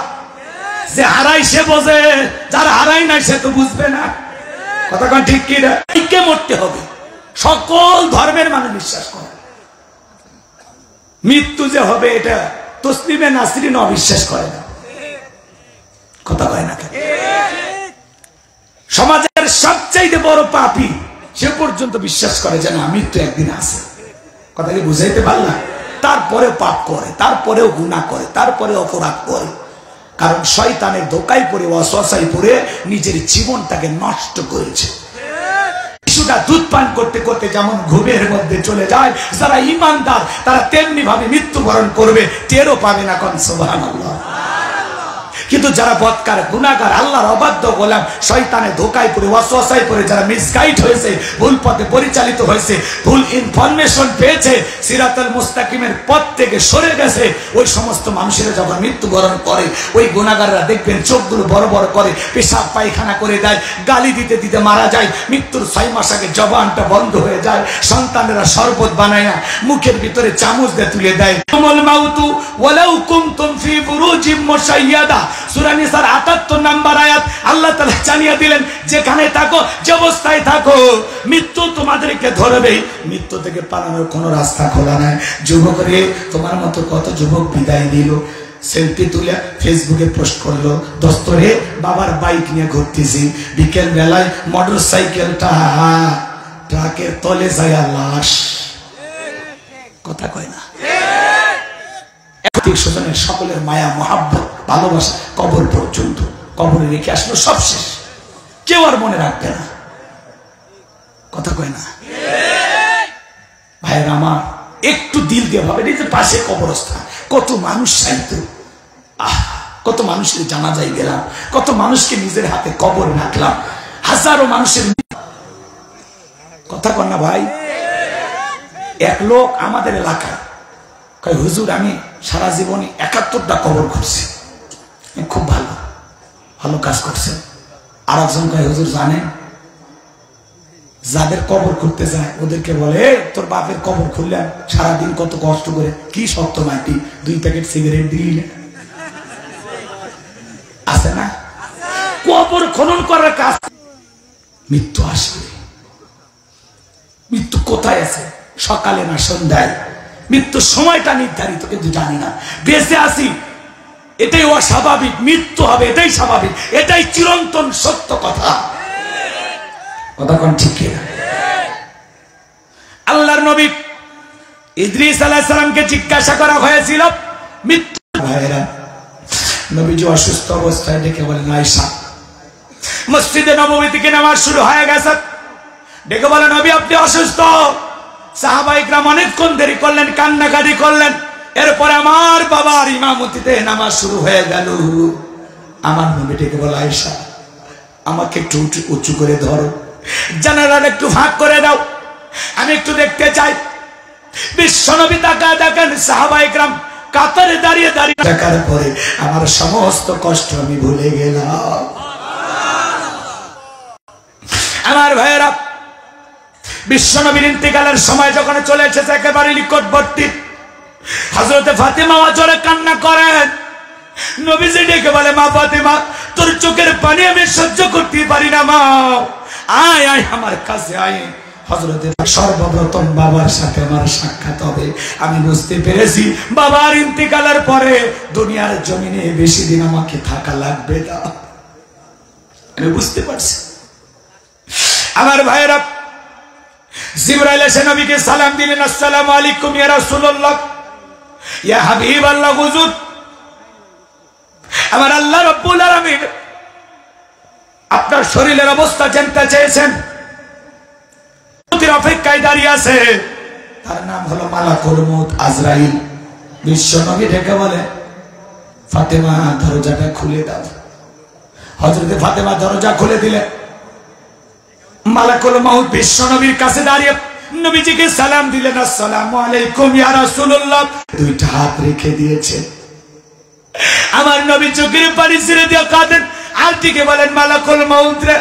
যে হারাই সে বোঝে, যারা হারাই নাই সে তো বুঝবে না। কথা কোন ঠিক কি? কে মরতে হবে, সকল ধর্মের মানুষ বিশ্বাস করে। মৃত্যু যে হবে এটা তসলিমে নাসরিন অবিশ্বাস করে না। কথা কয় না? সমাজের সবচাইতে বড় পাপী সে পর্যন্ত বিশ্বাস করে যে না, মৃত্যু একদিন আছে। কথা কি বুঝাইতে পারলাম? তারপরেও পাপ করে, তারপরেও গুনাহ করে, তারপরে অপরাধ করে। কারণ শয়তানের ধোঁকায় পড়ে, ওয়াসওয়াসায় পড়ে নিজের জীবনটাকে নষ্ট করেছে। শিশুটা দুধ পান করতে করতে যেমন ঘুমের মধ্যে চলে যায়, যারা ঈমানদার তারা তেমনি ভাবে মৃত্যুবরণ করবে, টেরও পাবে না। কোন সুবহানাল্লাহ। কিন্তু যারা বদকার গুনাহগার আল্লাহর অবাধ্য গোলাম শয়তানের ধোঁকায় পড়ে ওয়াসওয়াসায় পড়ে যারা মিসগাইড হয়েছে ভুল পথে পরিচালিত হয়েছে ভুল ইনফরমেশন পেয়েছে সিরাতুল মুস্তাকিমের পথ থেকে সরে গেছে ওই সমস্ত মানুষেরা যখন মৃত্যুবরণ করে ওই গুনাহগাররা দেখবেন চোখগুলো বড় বড় করে পেশাব পায়খানা করে দেয় গালি দিতে দিতে মারা যায় মৃত্যুর 6 মাস আগে জবানটা বন্ধ হয়ে যায় সন্তানেরা শরবত বানায় মুখের ভিতরে চামচ দিয়ে তুলে দেয় তুমুল মাউতু ওয়ালাউ কুনতুম ফি বুরুজিম মুশাইয়াদা সূরা নিসার 78 নম্বর আয়াত আল্লাহ তাআলা জানিয়ে দিলেন যেখানে থাকো যে অবস্থায় থাকো মৃত্যু তোমাদেরকে ধরবেই মৃত্যু থেকে পালানোর কোনো রাস্তা খোলা নাই যুবক রে তোমার মতো কত যুবক বিদায় নিল সেলফি তুলে ফেসবুকে পোস্ট করলো দোস্তরে বাবার বাইক নিয়ে ঘুরতেছি বিকেল বেলায় মোটরসাইকেলটা ট্রাকের তলে যায় লাশ কথা কয় না ঠিক স্বজনের সকলের মায়া মহাব্বত ভালোবাসা কবর পর্যন্ত কবরে রেখে আসলো সব শেষ কেউ আর মনে রাখবে না কথা কয় না ভাইয়ের আমার একটু দিল দিয়ে ভাবে এই যে পাশে কবরস্থান কত মানুষ সাইত কত মানুষের জানাজায় গেলাম কত মানুষকে নিজের হাতে কবর রাখলাম হাজারো মানুষের কথা কন না ভাই এক লোক আমাদের এলাকায় কয় হুজুর আমি সারা জীবনে 71টা কবর করছি খুব ভালো ভালো কাজ করছেন আর একজন কয় হুজুর জানেন যাদের কবর করতে যায় ওদেরকে বলে তোর বাপের কবর খুললেন সারাদিন কত কষ্ট করে কি শক্ত মাটি 2 প্যাকেট সিগারেট দিলি আছে না কবর খনন করার কাজ মৃত্যু আসবে মৃত্যু কোথায় আছে সকালে না সন্ধ্যায় মৃত্যুর সময়টা নির্ধারিত কিন্তু জানি না বেঁচে আছি এটাই অস্বাভাবিক মৃত্যু হবে এটাই স্বাভাবিক এটাই চিরন্তন সত্য কথা কথা কোন ঠিক কিনা আল্লাহর নবী ইদ্রিস আলাইহিস সালামকে জিজ্ঞাসা করা হয়েছিল মৃত্যু ভাইরা নবীজি অসুস্থ অবস্থায় ডেকে বলেন আয়েশা মসজিদে নববী থেকে নামাজ শুরু হয়ে গেছে ডেকে বলেন নবী আপনি অসুস্থ সাহাবায়ে ইকরাম অনেকক্ষণ দেরি করলেন কান্নাকাটি করলেন এরপরে আমার বাবার ইমামতিতে নামাজ শুরু হয়ে গেল আমার নবী ডেকে বলে আয়েশা আমাকে একটু উঁচু করে ধরো জানালাটা একটু ফাঁক করে দাও আমি একটু দেখতে চাই বিশ্বনবী তাকায় দেখেন সাহাবায়ে ইকরাম কাতারে দাঁড়িয়ে দাঁড়িয়ে দেখার পরে আমার সমস্ত কষ্ট আমি ভুলে গেলাম আমার ভাইয়েরা বিশ্বনবীর ইন্তেকালের সময় যখন চলে এসেছে একেবারে নিকটবর্তী হযরতে ফাতেমা জোরে কান্না করেন নবীজি ডেকে বলে মা ফাতেমা তোর চোখের পানি আমি সহ্য করতে পারি না মা আয় আয় আমার কাছে আয় হযরতে সর্বপ্রথম বাবার সাথে আমার সাক্ষাৎ হবে আমি বুঝতে পেরেছি বাবার ইন্তেকালের পরে দুনিয়ার জমিনে বেশি দিন আমাকে থাকা লাগবে না আমি বুঝতে পারছি আমার ভাইরা জিবরাইল এসে নবীকে সালাম দিলেন আসসালামু আলাইকুম ইয়া রাসূলুল্লাহ ইয়া হাবিবাল্লাহ হুজুর আমার আল্লাহ রাব্বুল আলামিন আপনার শরীরের অবস্থা জানতে চেয়েছেন অপেক্ষায় দাঁড়িয়ে আছে তার নাম হলো মালাকুল মউত আজরাইল বিশ্বনবী ডেকে বলে ফাতেমা দরজাটা খুলে দাও হযরতে ফাতেমা দরজা খুলে দিলেন মালাকুল মউত বিশ্বনবীর কাছে দাঁড়িয়ে নবীজিকে সালাম দিলেন আসসালামু আলাইকুম ইয়া রাসূলুল্লাহ দুইটা হাত রেখে দিয়েছে আমার নবী চোখের পানি ছেড়ে দিয়ে কাঁদেন আর দিকে বলেন মালাকুল মউত রে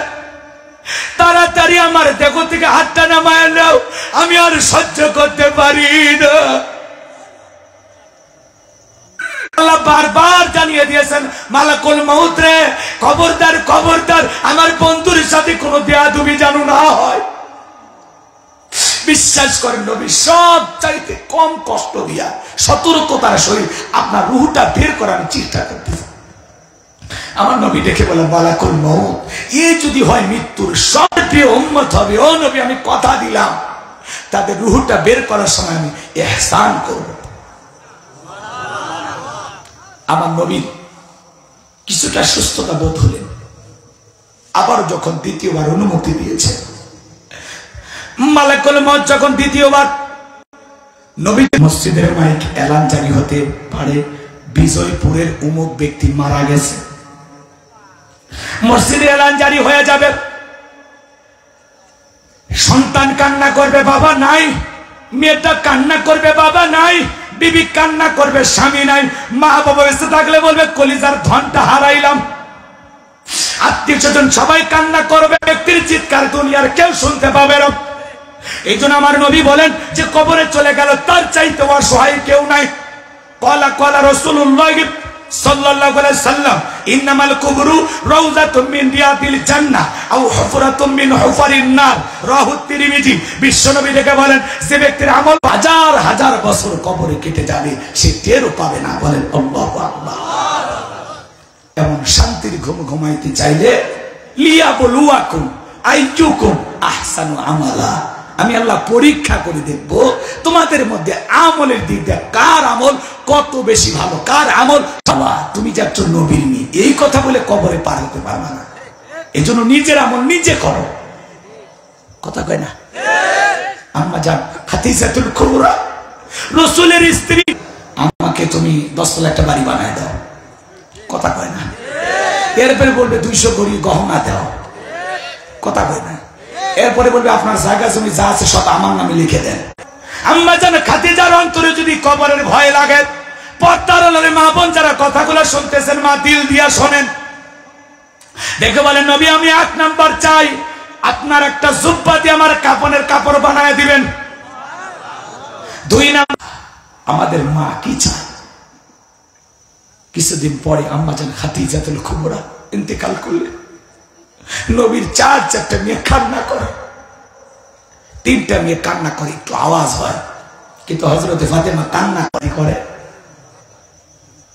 তাড়াতাড়ি আমার দেহ থেকে হাতটা নামায় নাও আমি আর সহ্য করতে পারি না আল্লাহ বারবার জানিয়ে দিয়েছেন মালাকুল মউত রে খবরদার খবরদার আমার বন্ধুর সাথে কোনো বেয়াদবি যেন না হয় বিশ্বাস করেন নবী সব চাইতে কম কষ্ট দিয়া সতর্কতার সহিত আপনার রূহটা বের করার চেষ্টা করতেছে আমার নবী দেখে বলে মালাকুল মউত এই যদি হয় মৃত্যুর সবচেয়ে উম্মত হবে ও নবী আমি কথা দিলাম তাদের রূহটা বের করার সময় আমি ইহসান করব আমার নবী কিছুটা সুস্থতা বোধ হলেন আবার যখন দ্বিতীয়বার অনুমতি দিয়েছে মালাকুল মউত যখন দ্বিতীয়বার নবী মসজিদের মাইক এলান জারি হতে পারে বিজয়পুরের অমুক ব্যক্তি মারা গেছে মসজিদে এলান জারি হয়ে যাবে, সন্তান কান্না করবে বাবা নাই, মেয়েটা কান্না করবে বাবা নাই, বিবি কান্না করবে স্বামী নাই, মা বাবা বেঁচে থাকলে বলবে কলিজার ধনটা হারাইলাম, আত্মীয় স্বজন সবাই কান্না করবে, ব্যক্তির চিৎকার দুনিয়ার কেউ শুনতে পাবে না। এই জন্য আমার নবী বলেন যে কবরে চলে গেল তার চাইতে অসহায় কেউ নাই। কলা কলা রাসূলুল্লাহ সাল্লাল্লাহু আলাইহি সাল্লাম ইন্নামাল কুবরু রাউযাতুম মিন রিয়াদিল জান্নাহ আও হুফরাতুম মিন হুফারিন নার, রাহু তিরমিজি। বিশ্বনবী ডেকে বলেন যে ব্যক্তির আমল হাজার হাজার বছর কবরে কেটে যাবে সে টেরও পাবে না। বলেন আল্লাহু আকবার। এমন শান্তির ঘুম ঘুমাইতে চাইলে লিয়াবলুয়াকুম আইয়ুকুম আহসানু আমালা, আমি আল্লাহ পরীক্ষা করে দেখবো তোমাদের মধ্যে আমলের দিক দিয়ে কার আমল কত বেশি ভালো, কার আমল। তুমি যাচ্ছ নবীর মেয়ে, এই কথা বলে কবরে পার হতে পারবে না। এই জন্য নিজের আমল নিজে করো, কথা কয় না? আম্মা জান খাদিজাতুল কুবরা রাসূলের স্ত্রী, আমাকে তুমি 10 তলা একটা বাড়ি বানায় দাও, কথা কয় না? এরপরে বলবে 200 কোটি গহনা দাও, কথা কয় না? এরপরে বলবে আপনার জায়গা জমি যা আছে সব আমার নামে লিখে দেন। আম্মা জান খাদিজার অন্তরে যদি কবরের ভয় লাগে, পর্দার আড়ালে মা বোন যারা কথাগুলো শুনতেছেন মা দিল দিয়া শোনেন, দেখে বলেন নবী আমি 1 নাম্বার চাই আপনার একটা জুব্বা দিয়ে আমার কাফনের কাপড় বানায় দিবেন। 2 নাম্বার আমাদের মা কি চায়। কিছুদিন পরে আম্মা জান খাদিজাতুল কুবরা ইন্তেকাল করলেন। নবীর 4টা মেয়ে কান্না করে, 3টা মেয়ে কান্না করে, একটু আওয়াজ হয়, কিন্তু হযরতে ফাতেমা কান্না করে,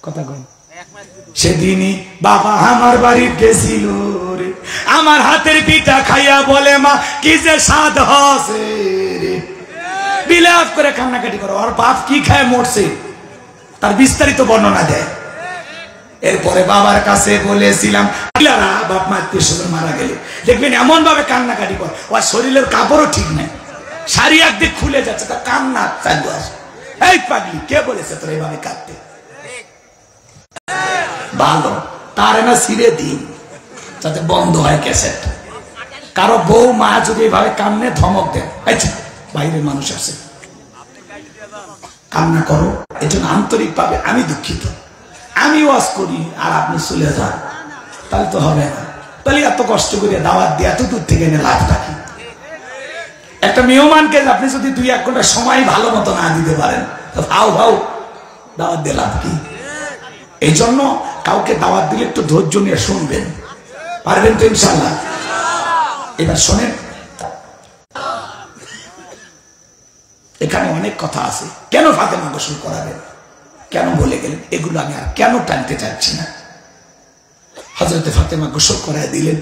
কথা কয়। সেদিনই বাবা আমার বাড়ি গেছিল রে, আমার হাতের পিঠা খাইয়া বলে মা কি যে স্বাদ হসে রে, বিলাপ করে কান্নাকাটি করে। আর বাপ কি খায় মরছে তার বিস্তারিত বর্ণনা দেয়। এরপরে বাবার কাছে বলেছিলাম বাপ মা আত্মীয় স্বজন মারা গেলে দেখবেন এমন ভাবে কান্নাকাটি করে, ওর শরীরের কাপড়ও ঠিক নাই, শাড়ি একদিক খুলে যাচ্ছে, তা কান্না চালু আসে। এই পাগলি কে বলেছে তোর এইভাবে কাঁদতে? ভালো তার না ছিঁড়ে দিন যাতে বন্ধ হয় ক্যাসেট। কারো বউ মা যদি এইভাবে কান্নে ধমক দেন, আচ্ছা বাইরের মানুষ আছে কান্না করো, এই জন্য আন্তরিক ভাবে আমি দুঃখিত, আমি ওয়াজ করি আর আপনি চলে যান, তাহলে তো হবে না। তাহলে এত কষ্ট করে দাওয়াত দিয়ে এত দূর থেকে এনে লাভটা কি? একটা মেহমানকে আপনি যদি 2-1 ঘন্টা সময় ভালো মতো না দিতে পারেন, ভাও ভাও দাওয়াত দিয়ে লাভ কি? এই জন্য কাউকে দাওয়াত দিলে একটু ধৈর্য নিয়ে শুনবেন, পারবেন তো ইনশাল্লাহ? এবার শোনেন, এখানে অনেক কথা আছে। কেন ফাতেমা গোসল করাবেন, কেন বলে গেলেন, এগুলো আমি আর কেন টানতে চাচ্ছি না। হযরতে ফাতেমা গোসল করায় দিলেন,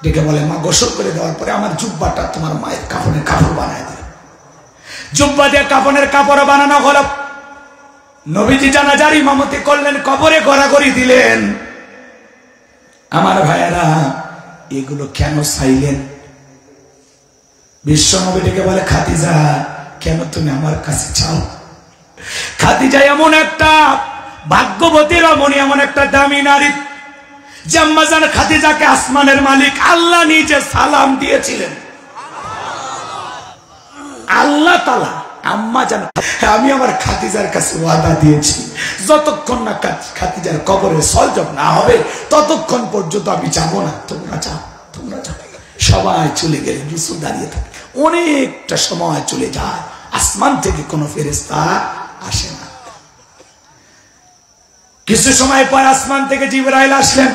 ডেকে বলে মা গোসল করে দেওয়ার পরে আমার জুব্বাটা তোমার মায়ের কাফনের কাপড় বানায় দিল। জুব্বা দিয়ে কাফনের কাপড় বানানো হলো। নবীজি জানাজার ইমামতি করলেন, কবরে গড়াগড়ি দিলেন। আমার ভাইয়েরা এগুলো কেন চাইলেন? বিশ্ব নবী ডেকে বলে খাদিজা কেন তুমি আমার কাছে চাও? খাদিজা এমন একটা ভাগ্যবতী রমণী, এমন একটা দামি নারী যে আম্মা জান খাদিজাকে আসমানের মালিক আল্লাহ নিজে সালাম দিয়েছিলেন। আল্লাহ তাআলা আম্মা জান আমি আমার খাদিজার কাছে ওয়াদা দিয়েছি যতক্ষণ না খাদিজার কবরে সলজব না হবে ততক্ষণ পর্যন্ত আমি যাব না। তোমরা যাও, তোমরা যাও। সবাই চলে গেলে রাসূল দাঁড়িয়ে থাকে। অনেকটা সময় চলে যায়, আসমান থেকে কোনো ফেরেশতা আসে না। কিছু সময় পর আসমান থেকে জিবরাইল আসলেন,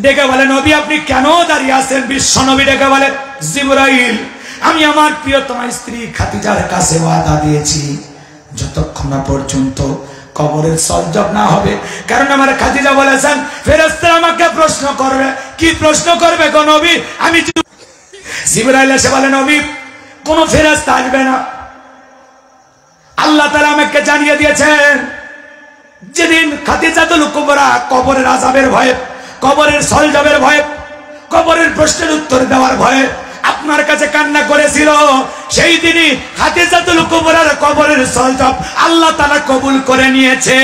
ডেকে বলে নবী আপনি কেন দাঁড়িয়ে আছেন? বিশ্ব নবী ডেকে বলে জিবরাইল আমি আমার প্রিয়তমা স্ত্রী খাদিজার কাছে ওয়াদা দিয়েছি যতক্ষণ না পর্যন্ত কবরের সলজব না হবে, কারণ আমার খাদিজা বলেছেন ফেরেশতা আমাকে প্রশ্ন করবে। কি প্রশ্ন করবে গো নবী? আমি জিবরাইল এসে বলে নবী কোন ফেরেশতা আসবে না, আল্লাহ তাআলা আমাকে জানিয়ে দিয়েছেন যেদিন খাদিজাতুল কুবরা কবরের আযাবের ভয়ে, কবরের সলজবের ভয়ে, কবরের প্রশ্নের উত্তর দেওয়ার ভয়ে আপনার কাছে কান্না করেছিল, সেই দিনই খাদিজাতুল কুবরার কবরের সলজব আল্লাহ তাআলা কবুল করে নিয়েছে।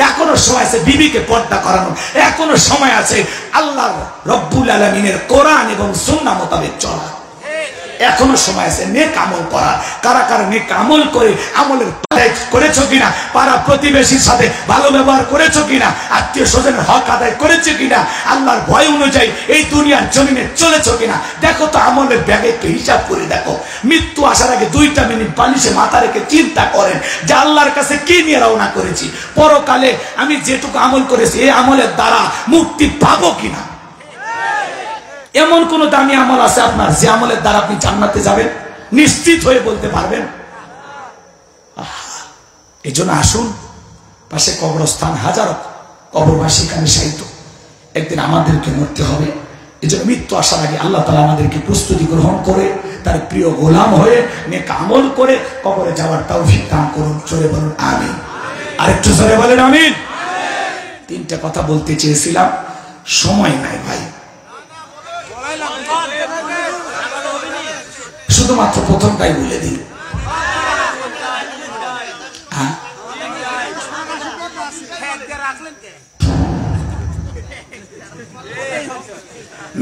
এখনো সময় আছে বিবিকে পর্দা করানো, এখনো সময় আছে আল্লাহ রব্বুল আলামিনের কোরআন এবং সুন্নাহ মোতাবেক চলা, এখনো সময় আছে নেক আমল করা। কারা কারা নেক আমল করে আমলের করেছো কিনা, পাড়া প্রতিবেশীর সাথে ভালো ব্যবহার করেছো কিনা, আত্মীয় স্বজনের হক আদায় করেছো কিনা, আল্লাহর ভয় অনুযায়ী এই দুনিয়ার জমিনে চলেছো কিনা, দেখো তো আমলের ব্যাগে একটু হিসাব করে দেখো। মৃত্যু আসার আগে 2টা মিনিট বালিশে মাথা রেখে চিন্তা করেন যে আল্লাহর কাছে কি নিয়ে রওনা করেছি, পরকালে আমি যেটুকু আমল করেছি এই আমলের দ্বারা মুক্তি পাবো কিনা। এমন কোন দামি আমল আছে আপনার যে আমলের দ্বারা আপনি জান্নাতে যাবেন নিশ্চিত হয়ে বলতে পারবেন? এই জন্য আসুন, পাশে কবরস্থান, হাজারো কবরবাসী এখানে সাহিত্য, একদিন আমাদেরকে মরতে হবে। এই জন্য মৃত্যু আসার আগে আল্লাহ তাআলা আমাদেরকে প্রস্তুতি গ্রহণ করে তার প্রিয় গোলাম হয়ে নেক আমল করে কবরে যাওয়ার তৌফিক দান করুন। জোরে বলুন আমিন। আরেকটু জোরে বলেন আমিন। 3টা কথা বলতে চেয়েছিলাম, সময় নাই ভাই, শুধুমাত্র প্রথমটাই বলে দিই।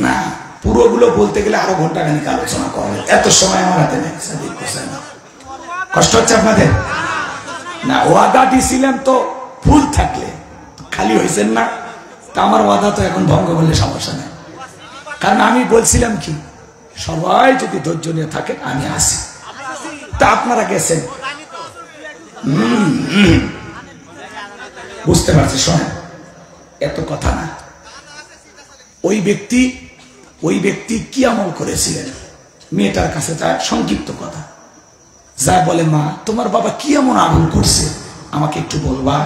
না, পুরোগুলো বলতে গেলে আরো ঘন্টা খানিক আলোচনা করা, এত সময় আমার হাতে নেই। কষ্ট হচ্ছে আপনাদের না? ওয়াদা দিছিলেন তো ভুল থাকলে খালি হয়েছেন না, তা আমার ওয়াদা তো এখন ভঙ্গ করলে সমস্যা নেই। কারণ আমি বলছিলাম কি, সবাই যদি ধৈর্য নিয়ে থাকেন আমি আসি, তা আপনারা গেছেন। বুঝতে পারছি, শোনেন, এত কথা না। ওই ব্যক্তি কি আমল করেছিলেন, মেয়েটার কাছে যায়, সংক্ষিপ্ত কথা, যা বলে মা তোমার বাবা কি এমন আমল করছে আমাকে একটু বলবা।